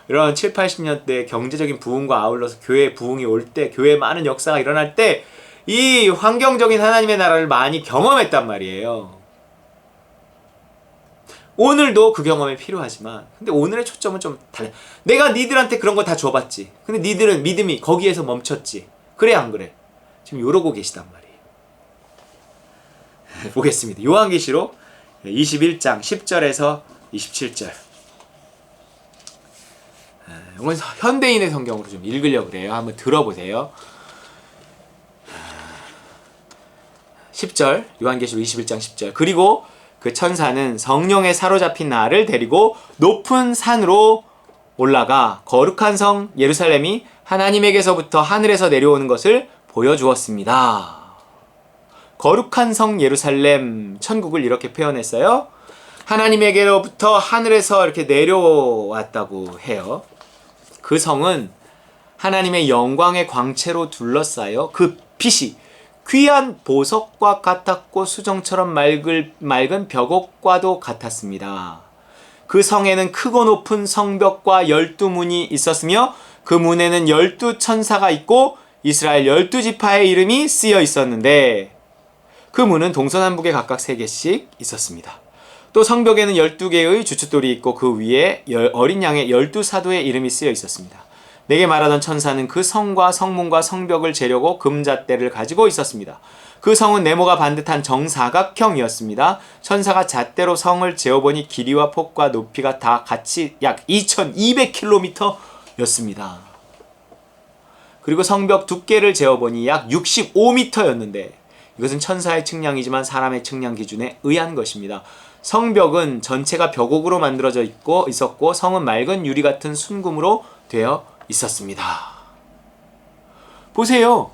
이런 7, 80년대 경제적인 부흥과 아울러서 교회 부흥이 올 때, 교회에 많은 역사가 일어날 때 이 환경적인 하나님의 나라를 많이 경험했단 말이에요. 오늘도 그 경험이 필요하지만, 근데 오늘의 초점은 좀 달라. 내가 니들한테 그런 거 다 줘봤지. 근데 니들은 믿음이 거기에서 멈췄지. 그래 안 그래? 지금 이러고 계시단 말이에요. 보겠습니다. 요한계시록 21장 10절에서 27절. 이건 현대인의 성경으로 좀 읽으려고 그래요. 한번 들어보세요. 10절, 요한계시록 21장 10절. 그리고 그 천사는 성령에 사로잡힌 나를 데리고 높은 산으로 올라가 거룩한 성 예루살렘이 하나님에게서부터 하늘에서 내려오는 것을 보여주었습니다. 거룩한 성 예루살렘, 천국을 이렇게 표현했어요. 하나님에게로부터 하늘에서 이렇게 내려왔다고 해요. 그 성은 하나님의 영광의 광채로 둘러싸여 그 빛이 귀한 보석과 같았고 수정처럼 맑은 벽옥과도 같았습니다. 그 성에는 크고 높은 성벽과 12문이 있었으며 그 문에는 12천사가 있고 이스라엘 12지파의 이름이 쓰여 있었는데 그 문은 동서남북에 각각 3개씩 있었습니다. 또 성벽에는 12개의 주춧돌이 있고 그 위에 어린 양의 12사도의 이름이 쓰여 있었습니다. 내게 말하던 천사는 그 성과 성문과 성벽을 재려고 금잣대를 가지고 있었습니다. 그 성은 네모가 반듯한 정사각형이었습니다. 천사가 잣대로 성을 재어보니 길이와 폭과 높이가 다 같이 약 2200km였습니다. 그리고 성벽 두께를 재어보니 약 65m였는데 이것은 천사의 측량이지만 사람의 측량 기준에 의한 것입니다. 성벽은 전체가 벽옥으로 만들어져 있었고 성은 맑은 유리 같은 순금으로 되어 있었습니다. 보세요.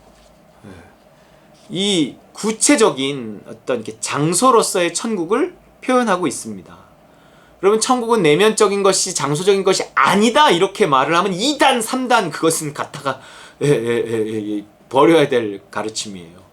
이 구체적인 어떤 이렇게 장소로서의 천국을 표현하고 있습니다. 여러분, 천국은 내면적인 것이 장소적인 것이 아니다 이렇게 말을 하면 2단, 3단 그것은 갖다가 버려야 될 가르침이에요.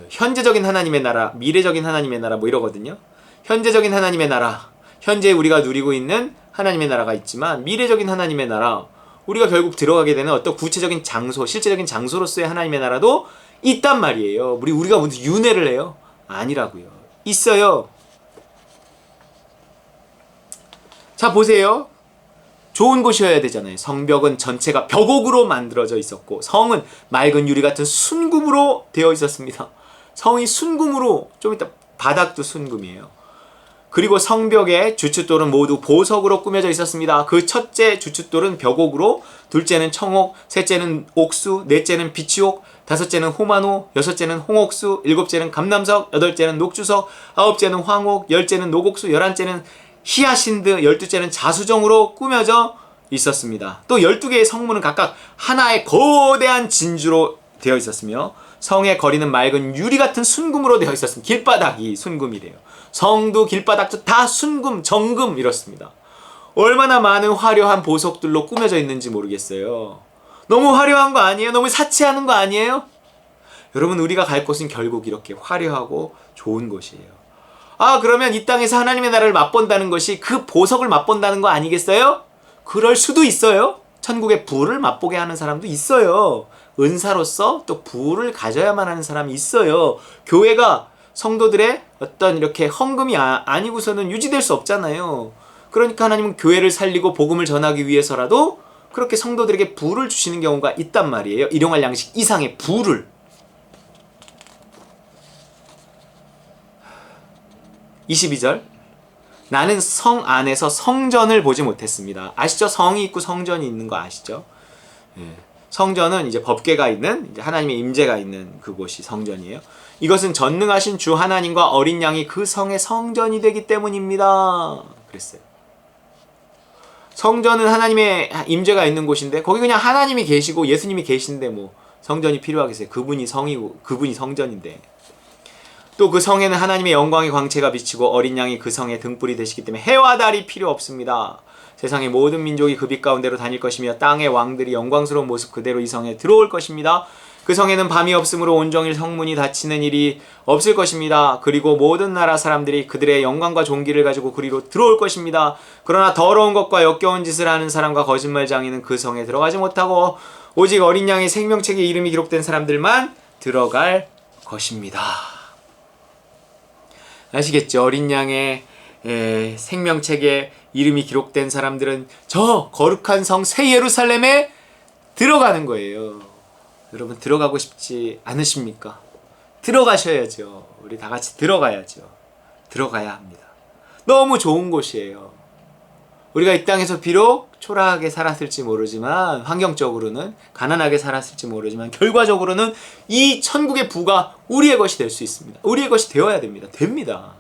현재적인 하나님의 나라, 미래적인 하나님의 나라 뭐 이러거든요. 현재적인 하나님의 나라, 현재 우리가 누리고 있는 하나님의 나라가 있지만 미래적인 하나님의 나라, 우리가 결국 들어가게 되는 어떤 구체적인 장소, 실제적인 장소로서의 하나님의 나라도 있단 말이에요. 우리가 무슨 윤회를 해요? 아니라고요. 있어요. 자, 보세요. 좋은 곳이어야 되잖아요. 성벽은 전체가 벽옥으로 만들어져 있었고 성은 맑은 유리 같은 순금으로 되어 있었습니다. 성이 순금으로, 좀 이따 바닥도 순금이에요. 그리고 성벽의 주춧돌은 모두 보석으로 꾸며져 있었습니다. 그 첫째 주춧돌은 벽옥으로, 둘째는 청옥, 셋째는 옥수, 넷째는 비치옥, 다섯째는 호마노, 여섯째는 홍옥수, 일곱째는 감남석, 여덟째는 녹주석, 아홉째는 황옥, 열째는 녹옥수, 11째는 히아신드, 12째는 자수정으로 꾸며져 있었습니다. 또 12개의 성문은 각각 하나의 거대한 진주로 되어 있었으며 성의 거리는 맑은 유리 같은 순금으로 되어 있었습니다. 길바닥이 순금이래요. 성도 길바닥도 다 순금, 정금 이렇습니다. 얼마나 많은 화려한 보석들로 꾸며져 있는지 모르겠어요. 너무 화려한 거 아니에요? 너무 사치하는 거 아니에요? 여러분, 우리가 갈 곳은 결국 이렇게 화려하고 좋은 곳이에요. 아, 그러면 이 땅에서 하나님의 나라를 맛본다는 것이 그 보석을 맛본다는 거 아니겠어요? 그럴 수도 있어요. 천국의 부를 맛보게 하는 사람도 있어요. 은사로서 또 부를 가져야만 하는 사람이 있어요. 교회가 성도들의 어떤 이렇게 헌금이 아니고서는 유지될 수 없잖아요. 그러니까 하나님은 교회를 살리고 복음을 전하기 위해서라도 그렇게 성도들에게 부를 주시는 경우가 있단 말이에요. 일용할 양식 이상의 부를. 22절. 나는 성 안에서 성전을 보지 못했습니다. 아시죠? 성이 있고 성전이 있는 거 아시죠? 성전은 이제 법궤가 있는, 이제 하나님의 임재가 있는 그곳이 성전이에요. 이것은 전능하신 주 하나님과 어린 양이 그 성의 성전이 되기 때문입니다. 그랬어요. 성전은 하나님의 임재가 있는 곳인데 거기 그냥 하나님이 계시고 예수님이 계신데 뭐 성전이 필요하겠어요. 그분이 성이고 그분이 성전인데. 또 그 성에는 하나님의 영광의 광채가 비치고 어린 양이 그 성의 등불이 되시기 때문에 해와 달이 필요 없습니다. 세상의 모든 민족이 그 빛 가운데로 다닐 것이며 땅의 왕들이 영광스러운 모습 그대로 이 성에 들어올 것입니다. 그 성에는 밤이 없으므로 온종일 성문이 닫히는 일이 없을 것입니다. 그리고 모든 나라 사람들이 그들의 영광과 존귀를 가지고 그리로 들어올 것입니다. 그러나 더러운 것과 역겨운 짓을 하는 사람과 거짓말장이는 그 성에 들어가지 못하고 오직 어린 양의 생명책에 이름이 기록된 사람들만 들어갈 것입니다. 아시겠죠? 어린 양의 생명책에 이름이 기록된 사람들은 저 거룩한 성 새 예루살렘에 들어가는 거예요. 여러분 들어가고 싶지 않으십니까? 들어가셔야죠. 우리 다 같이 들어가야죠. 들어가야 합니다. 너무 좋은 곳이에요. 우리가 이 땅에서 비록 초라하게 살았을지 모르지만, 환경적으로는 가난하게 살았을지 모르지만, 결과적으로는 이 천국의 부가 우리의 것이 될 수 있습니다. 우리의 것이 되어야 됩니다. 됩니다.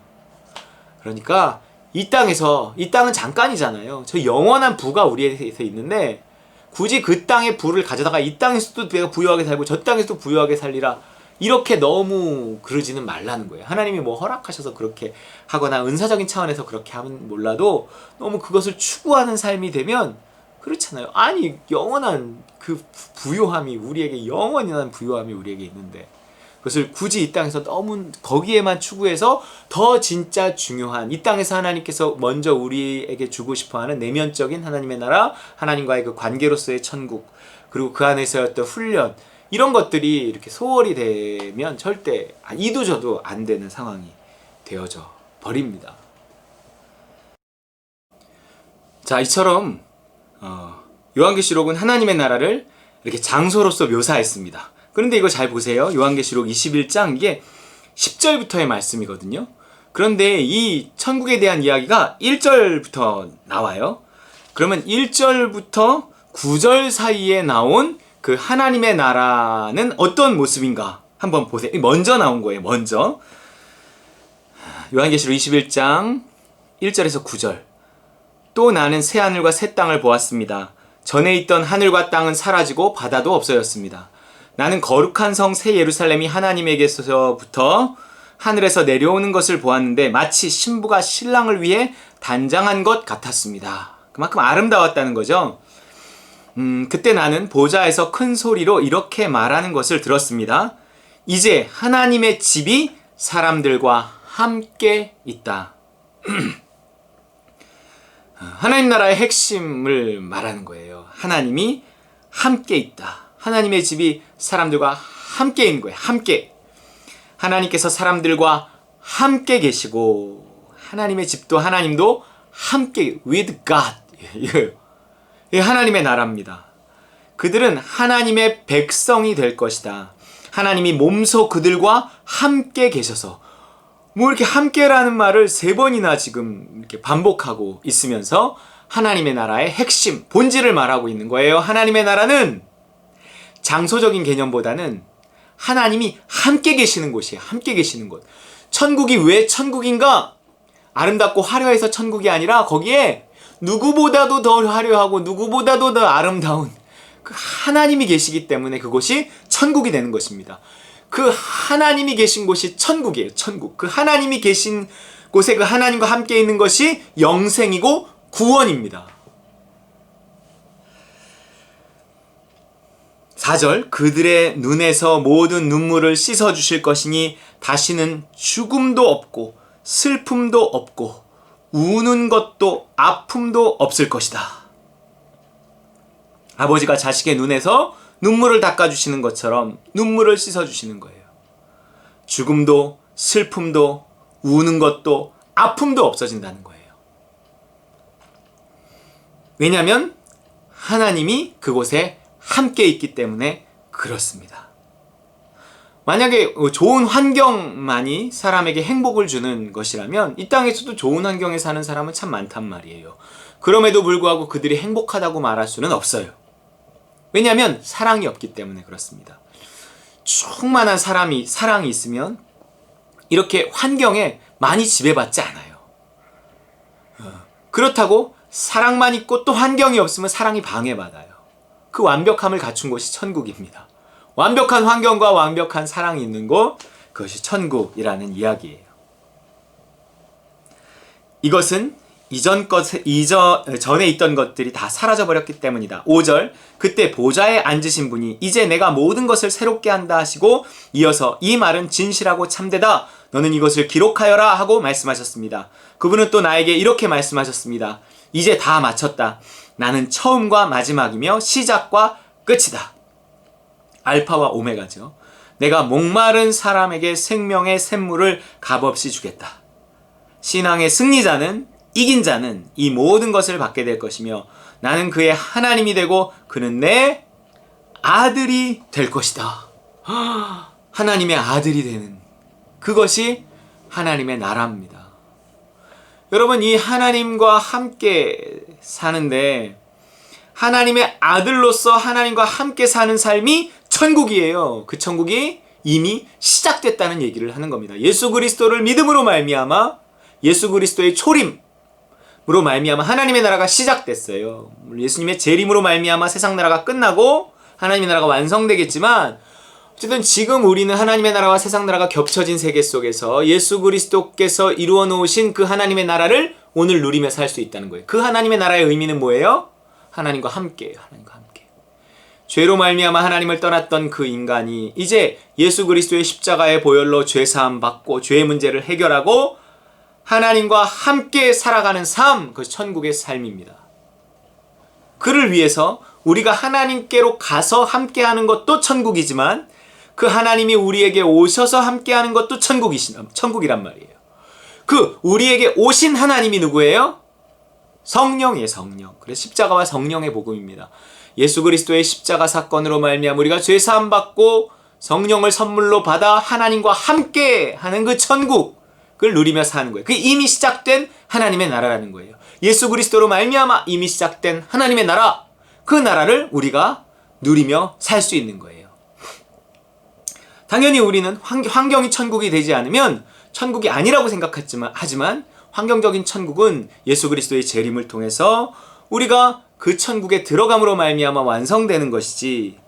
그러니까 이 땅은 잠깐이잖아요. 저 영원한 부가 우리에서 있는데 굳이 그 땅의 부를 가져다가 이 땅에서도 내가 부유하게 살고 저 땅에서도 부유하게 살리라, 이렇게 너무 그러지는 말라는 거예요. 하나님이 뭐 허락하셔서 그렇게 하거나 은사적인 차원에서 그렇게 하면 몰라도 너무 그것을 추구하는 삶이 되면 그렇잖아요. 아니 영원한 그 부유함이 우리에게, 영원한 부유함이 우리에게 있는데 그것을 굳이 이 땅에서 너무 거기에만 추구해서 더 진짜 중요한, 이 땅에서 하나님께서 먼저 우리에게 주고 싶어하는 내면적인 하나님의 나라, 하나님과의 그 관계로서의 천국, 그리고 그 안에서의 어떤 훈련, 이런 것들이 이렇게 소홀히 되면 절대 이도 저도 안 되는 상황이 되어져 버립니다. 자, 이처럼 요한계시록은 하나님의 나라를 이렇게 장소로서 묘사했습니다. 그런데 이거 잘 보세요. 요한계시록 21장 이게 10절부터의 말씀이거든요. 그런데 이 천국에 대한 이야기가 1절부터 나와요. 그러면 1절부터 9절 사이에 나온 그 하나님의 나라는 어떤 모습인가 한번 보세요. 먼저 나온 거예요. 먼저 요한계시록 21장 1절에서 9절. 또 나는 새 하늘과 새 땅을 보았습니다. 전에 있던 하늘과 땅은 사라지고 바다도 없어졌습니다. 나는 거룩한 성 새 예루살렘이 하나님에게서부터 하늘에서 내려오는 것을 보았는데 마치 신부가 신랑을 위해 단장한 것 같았습니다. 그만큼 아름다웠다는 거죠. 그때 나는 보좌에서 큰 소리로 이렇게 말하는 것을 들었습니다. 이제 하나님의 집이 사람들과 함께 있다. 하나님 나라의 핵심을 말하는 거예요. 하나님이 함께 있다. 하나님의 집이 사람들과 함께 있는 거예요. 함께. 하나님께서 사람들과 함께 계시고 하나님의 집도 하나님도 함께 with God. 이게 하나님의 나라입니다. 그들은 하나님의 백성이 될 것이다. 하나님이 몸소 그들과 함께 계셔서, 뭐 이렇게 함께라는 말을 3번이나 지금 이렇게 반복하고 있으면서 하나님의 나라의 핵심, 본질을 말하고 있는 거예요. 하나님의 나라는 장소적인 개념보다는 하나님이 함께 계시는 곳이에요. 함께 계시는 곳. 천국이 왜 천국인가? 아름답고 화려해서 천국이 아니라 거기에 누구보다도 더 화려하고 누구보다도 더 아름다운 그 하나님이 계시기 때문에 그곳이 천국이 되는 것입니다. 그 하나님이 계신 곳이 천국이에요. 천국. 그 하나님이 계신 곳에 그 하나님과 함께 있는 것이 영생이고 구원입니다. 4절, 그들의 눈에서 모든 눈물을 씻어주실 것이니 다시는 죽음도 없고 슬픔도 없고 우는 것도 아픔도 없을 것이다. 아버지가 자식의 눈에서 눈물을 닦아주시는 것처럼 눈물을 씻어주시는 거예요. 죽음도 슬픔도 우는 것도 아픔도 없어진다는 거예요. 왜냐하면 하나님이 그곳에 함께 있기 때문에 그렇습니다. 만약에 좋은 환경만이 사람에게 행복을 주는 것이라면 이 땅에서도 좋은 환경에 사는 사람은 참 많단 말이에요. 그럼에도 불구하고 그들이 행복하다고 말할 수는 없어요. 왜냐하면 사랑이 없기 때문에 그렇습니다. 충만한 사랑이 있으면 이렇게 환경에 많이 지배받지 않아요. 그렇다고 사랑만 있고 또 환경이 없으면 사랑이 방해받아요. 그 완벽함을 갖춘 곳이 천국입니다. 완벽한 환경과 완벽한 사랑이 있는 곳, 그것이 천국이라는 이야기예요. 이것은 전에 있던 것들이 다 사라져버렸기 때문이다. 5절, 그때 보좌에 앉으신 분이 이제 내가 모든 것을 새롭게 한다 하시고 이어서 이 말은 진실하고 참되다. 너는 이것을 기록하여라 하고 말씀하셨습니다. 그분은 또 나에게 이렇게 말씀하셨습니다. 이제 다 마쳤다. 나는 처음과 마지막이며 시작과 끝이다. 알파와 오메가죠. 내가 목마른 사람에게 생명의 샘물을 값없이 주겠다. 신앙의 승리자는, 이긴 자는 이 모든 것을 받게 될 것이며 나는 그의 하나님이 되고 그는 내 아들이 될 것이다. 하나님의 아들이 되는 그것이 하나님의 나라입니다. 여러분, 이 하나님과 함께 사는데 하나님의 아들로서 하나님과 함께 사는 삶이 천국이에요. 그 천국이 이미 시작됐다는 얘기를 하는 겁니다. 예수 그리스도를 믿음으로 말미암아 예수 그리스도의 초림으로 말미암아 하나님의 나라가 시작됐어요. 예수님의 재림으로 말미암아 세상 나라가 끝나고 하나님의 나라가 완성되겠지만 어쨌든 지금 우리는 하나님의 나라와 세상 나라가 겹쳐진 세계 속에서 예수 그리스도께서 이루어 놓으신 그 하나님의 나라를 오늘 누리며 살 수 있다는 거예요. 그 하나님의 나라의 의미는 뭐예요? 하나님과 함께예요. 하나님과 함께. 죄로 말미암아 하나님을 떠났던 그 인간이 이제 예수 그리스도의 십자가의 보혈로 죄 사함 받고 죄의 문제를 해결하고 하나님과 함께 살아가는 삶, 그것이 천국의 삶입니다. 그를 위해서 우리가 하나님께로 가서 함께하는 것도 천국이지만 그 하나님이 우리에게 오셔서 함께하는 것도 천국이란 말이에요. 그 우리에게 오신 하나님이 누구예요? 성령이에요. 성령. 그래서 십자가와 성령의 복음입니다. 예수 그리스도의 십자가 사건으로 말미암아 우리가 죄 사함 받고 성령을 선물로 받아 하나님과 함께하는 그 천국을 누리며 사는 거예요. 그게 이미 시작된 하나님의 나라라는 거예요. 예수 그리스도로 말미암아 이미 시작된 하나님의 나라, 그 나라를 우리가 누리며 살 수 있는 거예요. 당연히 우리는 환경이 천국이 되지 않으면 천국이 아니라고 하지만 환경적인 천국은 예수 그리스도의 재림을 통해서 우리가 그 천국에 들어감으로 말미암아 완성되는 것이지,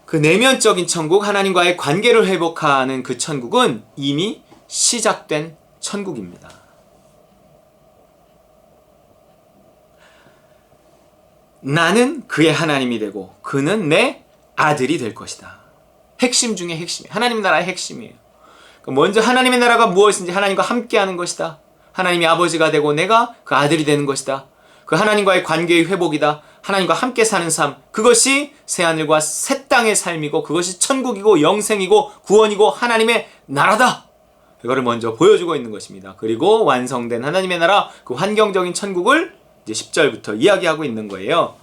그 내면적인 천국, 하나님과의 관계를 회복하는 그 천국은 이미 시작된 천국입니다. 나는 그의 하나님이 되고 그는 내 아들이 될 것이다. 핵심 중에 핵심이에요. 하나님 나라의 핵심이에요. 먼저 하나님의 나라가 무엇인지 하나님과 함께하는 것이다. 하나님이 아버지가 되고 내가 그 아들이 되는 것이다. 그 하나님과의 관계의 회복이다. 하나님과 함께 사는 삶, 그것이 새하늘과 새 땅의 삶이고 그것이 천국이고 영생이고 구원이고 하나님의 나라다. 이거를 먼저 보여주고 있는 것입니다. 그리고 완성된 하나님의 나라, 그 환경적인 천국을 이제 10절부터 이야기하고 있는 거예요.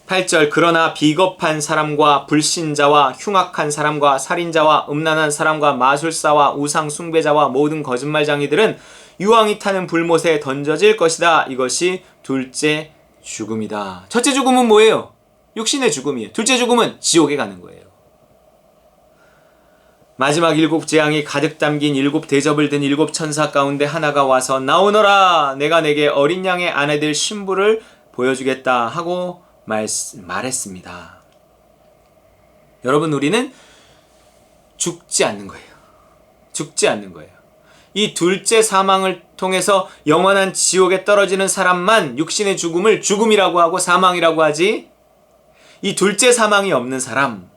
8절, 그러나 비겁한 사람과 불신자와 흉악한 사람과 살인자와 음란한 사람과 마술사와 우상 숭배자와 모든 거짓말쟁이들은 유황이 타는 불못에 던져질 것이다. 이것이 둘째 죽음이다. 첫째 죽음은 뭐예요? 육신의 죽음이에요. 둘째 죽음은 지옥에 가는 거예요. 마지막 7 재앙이 가득 담긴 7 대접을 든 7 천사 가운데 하나가 와서 나오너라, 내가 내게 어린 양의 아내들 신부를 보여주겠다 하고 말했습니다. 여러분, 우리는 죽지 않는 거예요. 죽지 않는 거예요. 이 둘째 사망을 통해서 영원한 지옥에 떨어지는 사람만 육신의 죽음을 죽음이라고 하고 사망이라고 하지, 이 둘째 사망이 없는 사람,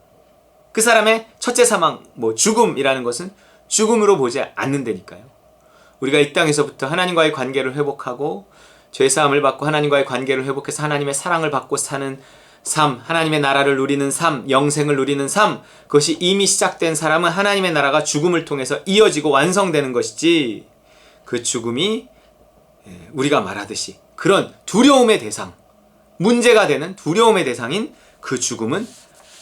그 사람의 첫째 사망, 죽음이라는 것은 죽음으로 보지 않는다니까요. 우리가 이 땅에서부터 하나님과의 관계를 회복하고 죄사함을 받고 하나님과의 관계를 회복해서 하나님의 사랑을 받고 사는 삶, 하나님의 나라를 누리는 삶, 영생을 누리는 삶, 그것이 이미 시작된 사람은 하나님의 나라가 죽음을 통해서 이어지고 완성되는 것이지, 그 죽음이 우리가 말하듯이 그런 두려움의 대상, 문제가 되는 두려움의 대상인 그 죽음은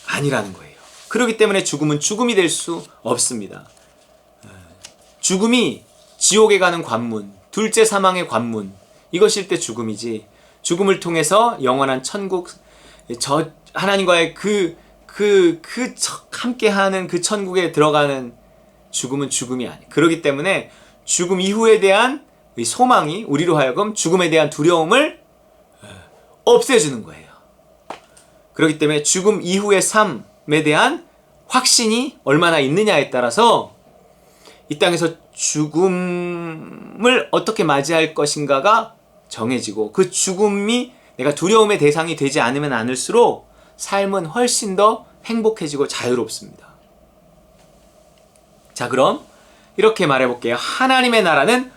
아니라는 거예요. 그렇기 때문에 죽음은 죽음이 될 수 없습니다. 죽음이 지옥에 가는 관문, 둘째 사망의 관문, 이것일 때 죽음이지, 죽음을 통해서 영원한 천국, 하나님과의 함께하는 그 천국에 들어가는 죽음은 죽음이 아니에요. 그렇기 때문에 죽음 이후에 대한 소망이 우리로 하여금 죽음에 대한 두려움을 없애주는 거예요. 그렇기 때문에 죽음 이후의 삶에 대한 확신이 얼마나 있느냐에 따라서 이 땅에서 죽음을 어떻게 맞이할 것인가가 정해지고 그 죽음이 내가 두려움의 대상이 되지 않으면 않을수록 삶은 훨씬 더 행복해지고 자유롭습니다. 자, 그럼 이렇게 말해볼게요. 하나님의 나라는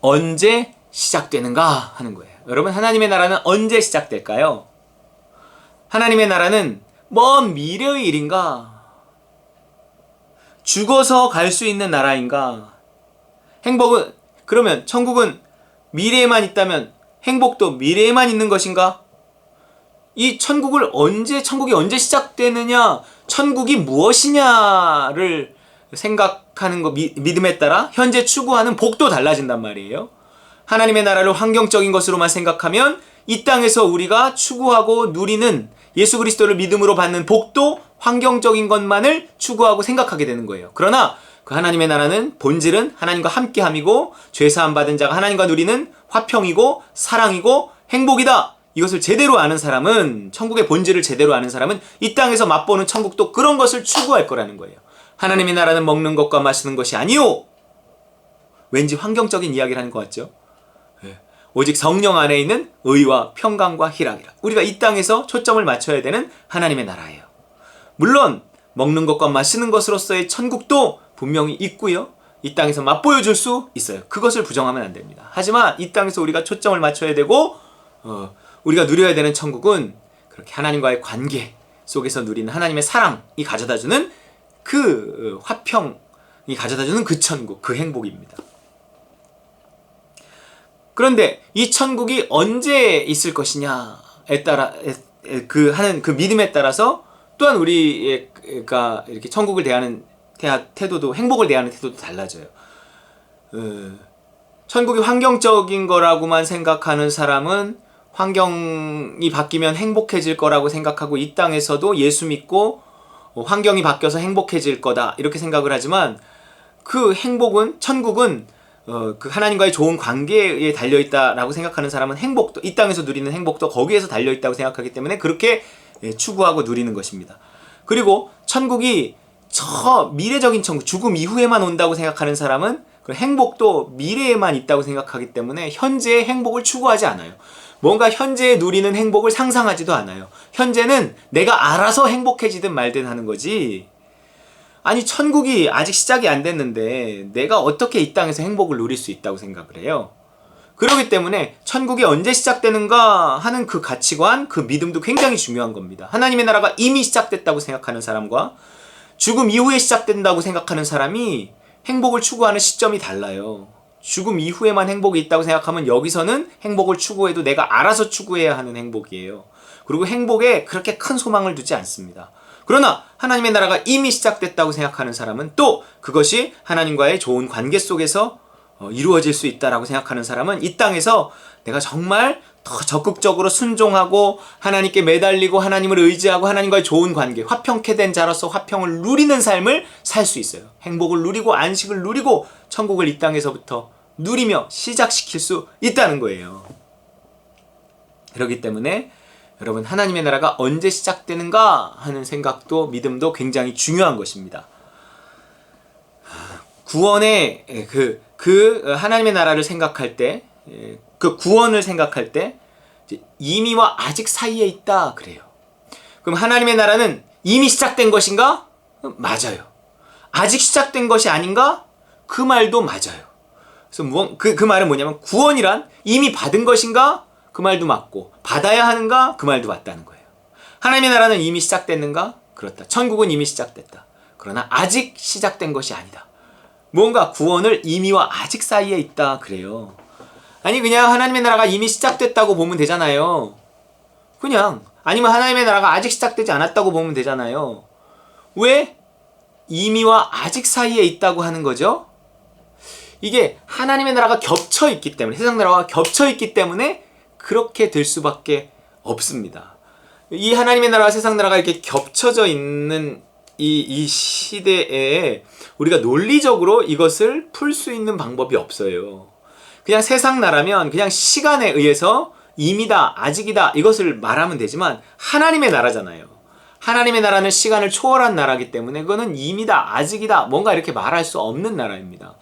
언제 시작되는가 하는 거예요. 여러분, 하나님의 나라는 언제 시작될까요? 하나님의 나라는 먼 미래의 일인가? 죽어서 갈 수 있는 나라인가? 행복은, 그러면 천국은 미래에만 있다면 행복도 미래에만 있는 것인가? 이 천국이 언제 시작되느냐, 천국이 무엇이냐를 생각하는 거, 믿음에 따라 현재 추구하는 복도 달라진단 말이에요. 하나님의 나라를 환경적인 것으로만 생각하면 이 땅에서 우리가 추구하고 누리는 예수 그리스도를 믿음으로 받는 복도 환경적인 것만을 추구하고 생각하게 되는 거예요. 그러나 그 하나님의 나라는 본질은 하나님과 함께함이고 죄사함 받은 자가 하나님과 누리는 화평이고 사랑이고 행복이다. 이것을 제대로 아는 사람은, 천국의 본질을 제대로 아는 사람은 이 땅에서 맛보는 천국도 그런 것을 추구할 거라는 거예요. 하나님의 나라는 먹는 것과 마시는 것이 아니요. 왠지 환경적인 이야기를 하는 것 같죠? 오직 성령 안에 있는 의와 평강과 희락이라. 우리가 이 땅에서 초점을 맞춰야 되는 하나님의 나라예요. 물론 먹는 것과 마시는 것으로서의 천국도 분명히 있고요. 이 땅에서 맛보여줄 수 있어요. 그것을 부정하면 안 됩니다. 하지만 이 땅에서 우리가 초점을 맞춰야 되고 우리가 누려야 되는 천국은 그렇게 하나님과의 관계 속에서 누리는 하나님의 사랑이 가져다주는 그 화평이 가져다주는 그 천국, 그 행복입니다. 그런데 이 천국이 언제 있을 것이냐에 따라 하는 그 믿음에 따라서 또한 우리가 이렇게 천국을 대하는 태도도, 행복을 대하는 태도도 달라져요. 천국이 환경적인 거라고만 생각하는 사람은 환경이 바뀌면 행복해질 거라고 생각하고 이 땅에서도 예수 믿고 환경이 바뀌어서 행복해질 거다 이렇게 생각을 하지만 그 행복은, 천국은 그 하나님과의 좋은 관계에 달려있다라고 생각하는 사람은 행복도, 이 땅에서 누리는 행복도 거기에서 달려있다고 생각하기 때문에 그렇게 추구하고 누리는 것입니다. 그리고 천국이 저 미래적인 천국, 죽음 이후에만 온다고 생각하는 사람은 그 행복도 미래에만 있다고 생각하기 때문에 현재의 행복을 추구하지 않아요. 뭔가 현재에 누리는 행복을 상상하지도 않아요. 현재는 내가 알아서 행복해지든 말든 하는 거지. 아니, 천국이 아직 시작이 안 됐는데 내가 어떻게 이 땅에서 행복을 누릴 수 있다고 생각을 해요? 그렇기 때문에 천국이 언제 시작되는가 하는 그 가치관, 그 믿음도 굉장히 중요한 겁니다. 하나님의 나라가 이미 시작됐다고 생각하는 사람과 죽음 이후에 시작된다고 생각하는 사람이 행복을 추구하는 시점이 달라요. 죽음 이후에만 행복이 있다고 생각하면 여기서는 행복을 추구해도 내가 알아서 추구해야 하는 행복이에요. 그리고 행복에 그렇게 큰 소망을 두지 않습니다. 그러나 하나님의 나라가 이미 시작됐다고 생각하는 사람은 또 그것이 하나님과의 좋은 관계 속에서 이루어질 수 있다라고 생각하는 사람은 이 땅에서 내가 정말 더 적극적으로 순종하고 하나님께 매달리고 하나님을 의지하고 하나님과의 좋은 관계, 화평케 된 자로서 화평을 누리는 삶을 살 수 있어요. 행복을 누리고 안식을 누리고 천국을 이 땅에서부터 누리며 시작시킬 수 있다는 거예요. 그렇기 때문에 여러분, 하나님의 나라가 언제 시작되는가 하는 생각도 믿음도 굉장히 중요한 것입니다. 구원의 하나님의 나라를 생각할 때, 그 구원을 생각할 때 이미와 아직 사이에 있다 그래요. 그럼 하나님의 나라는 이미 시작된 것인가? 맞아요. 아직 시작된 것이 아닌가? 그 말도 맞아요. 그래서 그 말은 뭐냐면 구원이란 이미 받은 것인가? 그 말도 맞고 받아야 하는가? 그 말도 맞다는 거예요. 하나님의 나라는 이미 시작됐는가? 그렇다. 천국은 이미 시작됐다. 그러나 아직 시작된 것이 아니다. 뭔가 구원을 이미와 아직 사이에 있다 그래요. 아니, 그냥 하나님의 나라가 이미 시작됐다고 보면 되잖아요. 그냥. 아니면 하나님의 나라가 아직 시작되지 않았다고 보면 되잖아요. 왜 이미와 아직 사이에 있다고 하는 거죠? 이게 하나님의 나라가 겹쳐 있기 때문에, 세상 나라와 겹쳐 있기 때문에 그렇게 될 수밖에 없습니다. 이 하나님의 나라와 세상 나라가 이렇게 겹쳐져 있는 이 시대에 우리가 논리적으로 이것을 풀 수 있는 방법이 없어요. 그냥 세상 나라면 그냥 시간에 의해서 이미다, 아직이다 이것을 말하면 되지만 하나님의 나라잖아요. 하나님의 나라는 시간을 초월한 나라이기 때문에 그거는 이미다, 아직이다 뭔가 이렇게 말할 수 없는 나라입니다.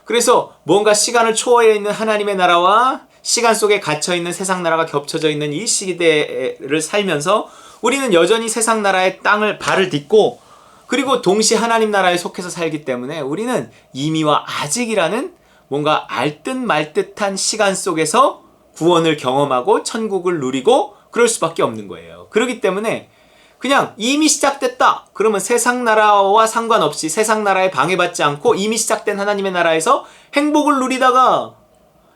그래서 뭔가 시간을 초월해 있는 하나님의 나라와 시간 속에 갇혀있는 세상 나라가 겹쳐져 있는 이 시대를 살면서 우리는 여전히 세상 나라의 땅을 발을 딛고 그리고 동시에 하나님 나라에 속해서 살기 때문에 우리는 이미와 아직이라는 뭔가 알듯 말듯한 시간 속에서 구원을 경험하고 천국을 누리고 그럴 수밖에 없는 거예요. 그렇기 때문에 그냥 이미 시작됐다. 그러면 세상 나라와 상관없이 세상 나라에 방해받지 않고 이미 시작된 하나님의 나라에서 행복을 누리다가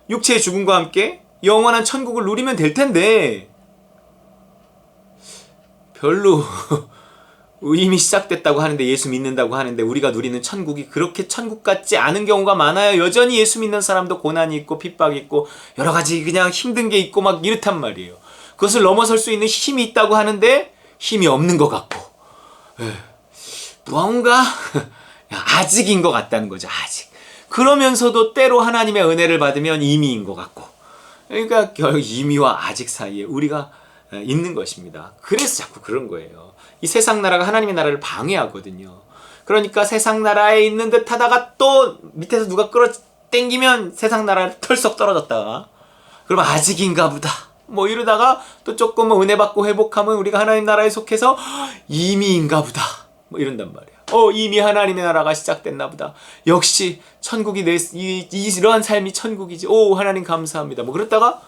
육체의 죽음과 함께 영원한 천국을 누리면 될 텐데 별로 이미 시작됐다고 하는데 예수 믿는다고 하는데 우리가 누리는 천국이 그렇게 천국 같지 않은 경우가 많아요. 여전히 예수 믿는 사람도 고난이 있고 핍박이 있고 여러 가지 그냥 힘든 게 있고 막 이렇단 말이에요. 그것을 넘어설 수 있는 힘이 있다고 하는데 힘이 없는 것 같고 뭔가 아직인 것 같다는 거죠. 아직. 그러면서도 때로 하나님의 은혜를 받으면 이미인 것 같고 그러니까 결국 이미와 아직 사이에 우리가 있는 것입니다. 그래서 자꾸 그런 거예요. 이 세상 나라가 하나님의 나라를 방해하거든요. 그러니까 세상 나라에 있는 듯 하다가 또 밑에서 누가 끌어 당기면 세상 나라를 털썩 떨어졌다가 그럼 아직인가 보다 뭐 이러다가 또 조금 은혜 받고 회복하면 우리가 하나님 나라에 속해서 이미인가 보다 뭐 이런단 말이야. 이미 하나님의 나라가 시작됐나 보다. 역시 천국이 이러한 삶이 천국이지. 하나님 감사합니다. 뭐 그랬다가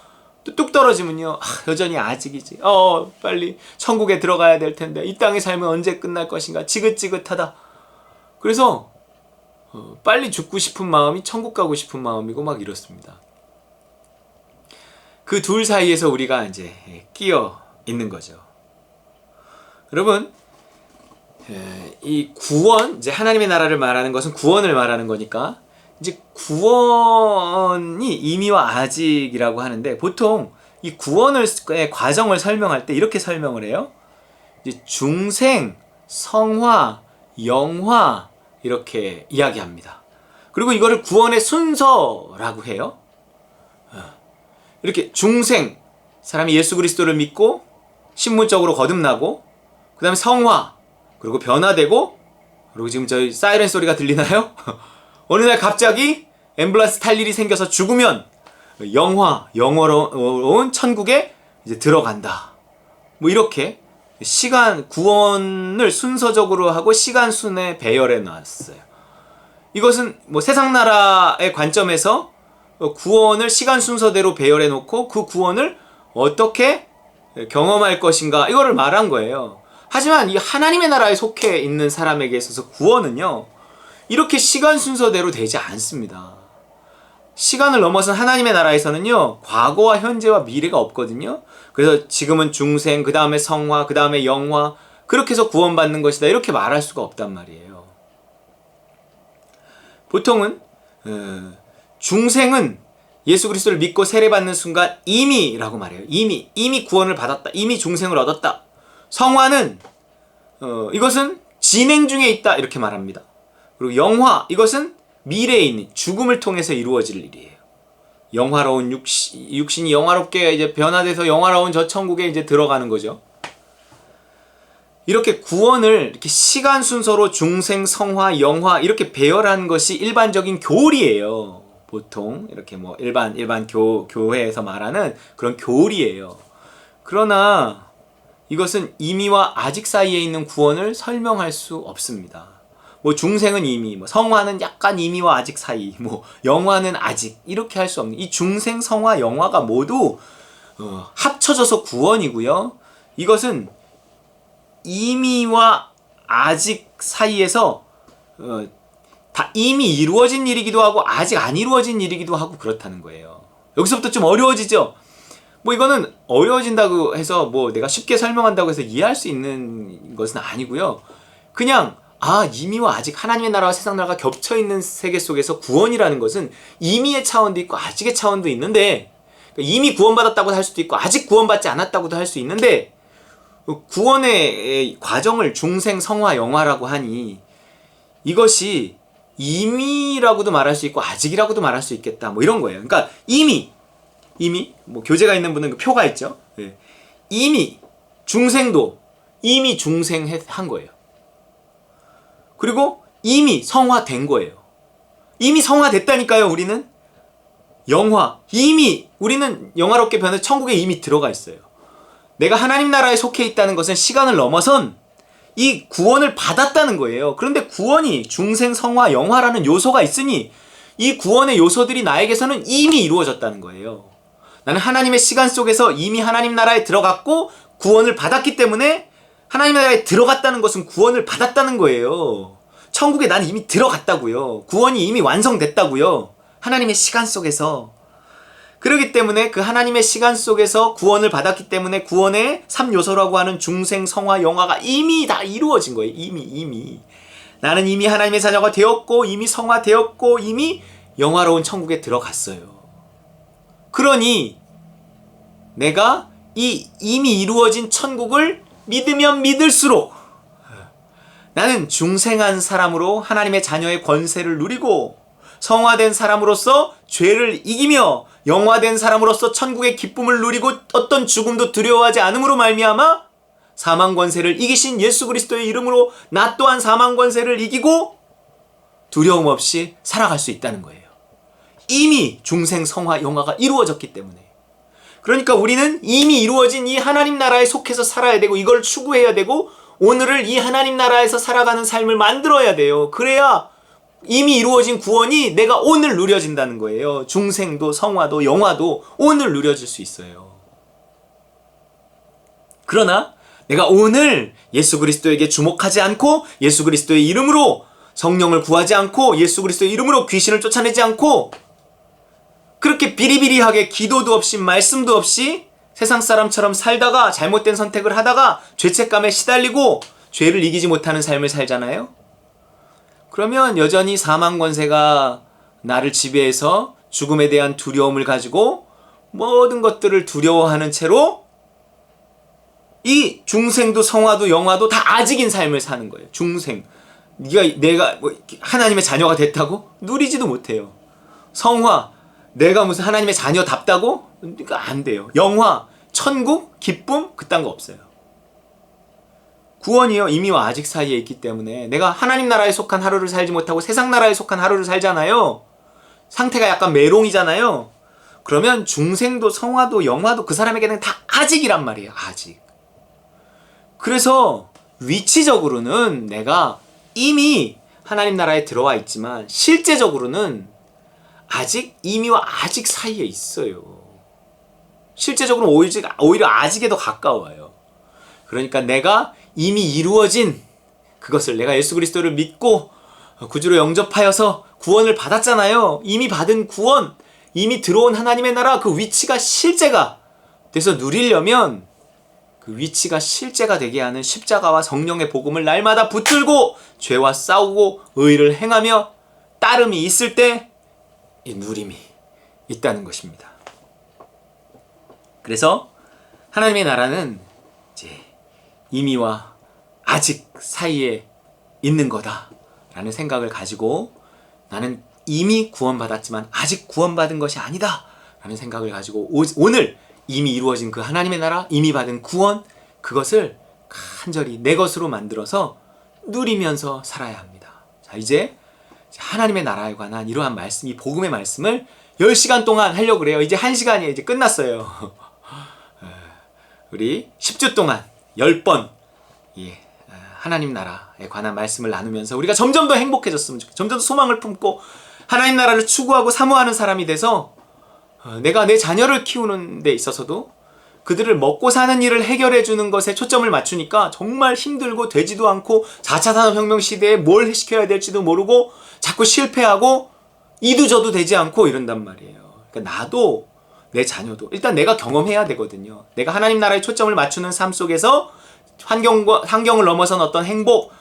또 뚝 떨어지면요. 여전히 아직이지. 빨리 천국에 들어가야 될 텐데 이 땅의 삶은 언제 끝날 것인가. 지긋지긋하다. 그래서 빨리 죽고 싶은 마음이 천국 가고 싶은 마음이고 막 이렇습니다. 그 둘 사이에서 우리가 이제 끼어 있는 거죠. 여러분, 이 구원, 이제 하나님의 나라를 말하는 것은 구원을 말하는 거니까 이제 구원이 이미와 아직이라고 하는데 보통 이 구원의 과정을 설명할 때 이렇게 설명을 해요. 이제 중생, 성화, 영화 이렇게 이야기합니다. 그리고 이거를 구원의 순서라고 해요. 이렇게 중생, 사람이 예수 그리스도를 믿고 신분적으로 거듭나고 그 다음에 성화, 그리고 변화되고 그리고 지금 저희 사이렌 소리가 들리나요? 어느 날 갑자기 앰뷸런스 탈 일이 생겨서 죽으면 영화, 영원로운 천국에 이제 들어간다. 뭐 이렇게 시간 구원을 순서적으로 하고 시간 순에 배열해 놨어요. 이것은 뭐 세상 나라의 관점에서 구원을 시간 순서대로 배열해 놓고 그 구원을 어떻게 경험할 것인가 이거를 말한 거예요. 하지만 이 하나님의 나라에 속해 있는 사람에게 있어서 구원은요 이렇게 시간 순서대로 되지 않습니다. 시간을 넘어선 하나님의 나라에서는요 과거와 현재와 미래가 없거든요. 그래서 지금은 중생, 그 다음에 성화, 그 다음에 영화 그렇게 해서 구원받는 것이다 이렇게 말할 수가 없단 말이에요. 보통은 중생은 예수 그리스도를 믿고 세례받는 순간 이미라고 말해요. 이미 구원을 받았다. 이미 중생을 얻었다. 성화는 이것은 진행 중에 있다 이렇게 말합니다. 그리고 영화 이것은 미래에 있는 죽음을 통해서 이루어질 일이에요. 영화로운 육신이 영화롭게 이제 변화돼서 영화로운 저 천국에 이제 들어가는 거죠. 이렇게 구원을 이렇게 시간 순서로 중생, 성화, 영화 이렇게 배열한 것이 일반적인 교리예요. 보통 이렇게 뭐 일반 교회에서 말하는 그런 교리예요. 그러나 이것은 이미와 아직 사이에 있는 구원을 설명할 수 없습니다. 뭐 중생은 이미, 뭐 성화는 약간 이미와 아직 사이, 뭐 영화는 아직 이렇게 할 수 없는 이 중생, 성화, 영화가 모두 합쳐져서 구원이고요. 이것은 이미와 아직 사이에서 다 이미 이루어진 일이기도 하고 아직 안 이루어진 일이기도 하고 그렇다는 거예요. 여기서부터 좀 어려워지죠? 뭐 이거는 어려워진다고 해서 뭐 내가 쉽게 설명한다고 해서 이해할 수 있는 것은 아니고요. 그냥 이미와 아직 하나님의 나라와 세상 나라가 겹쳐있는 세계 속에서 구원이라는 것은 이미의 차원도 있고 아직의 차원도 있는데 이미 구원받았다고 할 수도 있고 아직 구원받지 않았다고도 할 수 있는데 구원의 과정을 중생, 성화, 영화라고 하니 이것이 이미라고도 말할 수 있고 아직이라고도 말할 수 있겠다 뭐 이런 거예요. 그러니까 이미 뭐 교재가 있는 분은 그 표가 있죠. 네. 이미 중생도 이미 중생한 거예요. 그리고 이미 성화된 거예요. 이미 성화됐다니까요. 우리는 영화, 이미 우리는 영화롭게 변해 천국에 이미 들어가 있어요. 내가 하나님 나라에 속해 있다는 것은 시간을 넘어선 이 구원을 받았다는 거예요. 그런데 구원이 중생, 성화, 영화라는 요소가 있으니 이 구원의 요소들이 나에게서는 이미 이루어졌다는 거예요. 나는 하나님의 시간 속에서 이미 하나님 나라에 들어갔고 구원을 받았기 때문에 하나님 나라에 들어갔다는 것은 구원을 받았다는 거예요. 천국에 난 이미 들어갔다고요. 구원이 이미 완성됐다고요. 하나님의 시간 속에서. 그렇기 때문에 그 하나님의 시간 속에서 구원을 받았기 때문에 구원의 3요소라고 하는 중생, 성화, 영화가 이미 다 이루어진 거예요. 이미. 나는 이미 하나님의 자녀가 되었고 이미 성화되었고 이미 영화로운 천국에 들어갔어요. 그러니 내가 이 이미 이루어진 천국을 믿으면 믿을수록 나는 중생한 사람으로 하나님의 자녀의 권세를 누리고 성화된 사람으로서 죄를 이기며 영화된 사람으로서 천국의 기쁨을 누리고 어떤 죽음도 두려워하지 않음으로 말미암아 사망 권세를 이기신 예수 그리스도의 이름으로 나 또한 사망 권세를 이기고 두려움 없이 살아갈 수 있다는 거예요. 이미 중생, 성화, 영화가 이루어졌기 때문에. 그러니까 우리는 이미 이루어진 이 하나님 나라에 속해서 살아야 되고 이걸 추구해야 되고 오늘을 이 하나님 나라에서 살아가는 삶을 만들어야 돼요. 그래야 이미 이루어진 구원이 내가 오늘 누려진다는 거예요. 중생도 성화도 영화도 오늘 누려질 수 있어요. 그러나 내가 오늘 예수 그리스도에게 주목하지 않고 예수 그리스도의 이름으로 성령을 구하지 않고 예수 그리스도의 이름으로 귀신을 쫓아내지 않고 그렇게 비리비리하게 기도도 없이 말씀도 없이 세상 사람처럼 살다가 잘못된 선택을 하다가 죄책감에 시달리고 죄를 이기지 못하는 삶을 살잖아요. 그러면 여전히 사망 권세가 나를 지배해서 죽음에 대한 두려움을 가지고 모든 것들을 두려워하는 채로 이 중생도 성화도 영화도 다 아직인 삶을 사는 거예요. 중생. 내가 뭐 하나님의 자녀가 됐다고? 누리지도 못해요. 성화. 내가 무슨 하나님의 자녀답다고? 그러니까 안 돼요. 영화. 천국. 기쁨. 그딴 거 없어요. 구원이요. 이미와 아직 사이에 있기 때문에 내가 하나님 나라에 속한 하루를 살지 못하고 세상 나라에 속한 하루를 살잖아요. 상태가 약간 메롱이잖아요. 그러면 중생도 성화도 영화도 그 사람에게는 다 아직이란 말이에요. 아직. 그래서 위치적으로는 내가 이미 하나님 나라에 들어와 있지만 실제적으로는 아직 이미와 아직 사이에 있어요. 실제적으로는 오히려 아직에 더 가까워요. 그러니까 내가 이미 이루어진 그것을 내가 예수 그리스도를 믿고 구주로 영접하여서 구원을 받았잖아요. 이미 받은 구원, 이미 들어온 하나님의 나라 그 위치가 실제가 돼서 누리려면 그 위치가 실제가 되게 하는 십자가와 성령의 복음을 날마다 붙들고 죄와 싸우고 의를 행하며 따름이 있을 때 이 누림이 있다는 것입니다. 그래서 하나님의 나라는 이제 이미와 아직 사이에 있는 거다라는 생각을 가지고 나는 이미 구원받았지만 아직 구원받은 것이 아니다 라는 생각을 가지고 오늘 이미 이루어진 그 하나님의 나라, 이미 받은 구원 그것을 간절히 내 것으로 만들어서 누리면서 살아야 합니다. 자, 이제 하나님의 나라에 관한 이러한 말씀, 이 복음의 말씀을 10시간 동안 하려고 그래요. 이제 1시간이 이제 끝났어요. 우리 10주 동안 10번 하나님 나라에 관한 말씀을 나누면서 우리가 점점 더 행복해졌으면 좋겠어요. 점점 더 소망을 품고 하나님 나라를 추구하고 사모하는 사람이 돼서 내가 내 자녀를 키우는 데 있어서도 그들을 먹고 사는 일을 해결해 주는 것에 초점을 맞추니까 정말 힘들고 되지도 않고 4차 산업혁명 시대에 뭘 시켜야 될지도 모르고 자꾸 실패하고 이도저도 되지 않고 이런단 말이에요. 그러니까 나도 내 자녀도 일단 내가 경험해야 되거든요. 내가 하나님 나라에 초점을 맞추는 삶 속에서 환경을 넘어선 어떤 행복,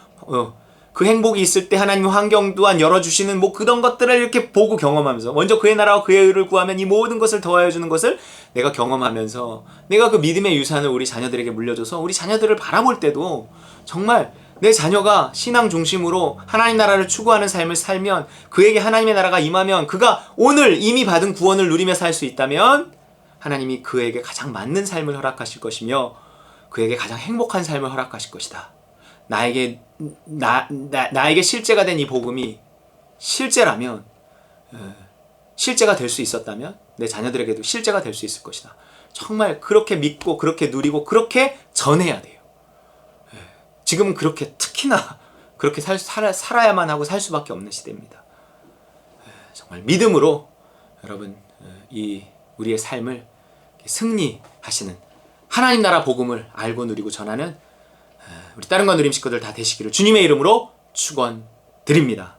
그 행복이 있을 때 하나님 환경 또한 열어주시는 뭐 그런 것들을 이렇게 보고 경험하면서 먼저 그의 나라와 그의 의를 구하면 이 모든 것을 더하여 주는 것을 내가 경험하면서 내가 그 믿음의 유산을 우리 자녀들에게 물려줘서 우리 자녀들을 바라볼 때도 정말 내 자녀가 신앙 중심으로 하나님 나라를 추구하는 삶을 살면 그에게 하나님의 나라가 임하면 그가 오늘 이미 받은 구원을 누리며 살 수 있다면 하나님이 그에게 가장 맞는 삶을 허락하실 것이며 그에게 가장 행복한 삶을 허락하실 것이다. 나에게 실제가 된 이 복음이 실제라면 실제가 될 수 있었다면 내 자녀들에게도 실제가 될 수 있을 것이다. 정말 그렇게 믿고 그렇게 누리고 그렇게 전해야 돼요. 지금은 그렇게 특히나 그렇게 살아야만 하고 살 수밖에 없는 시대입니다. 정말 믿음으로 여러분 이 우리의 삶을 승리하시는 하나님 나라 복음을 알고 누리고 전하는 우리 다른 건 누림 식구들 다 되시기를 주님의 이름으로 축원드립니다.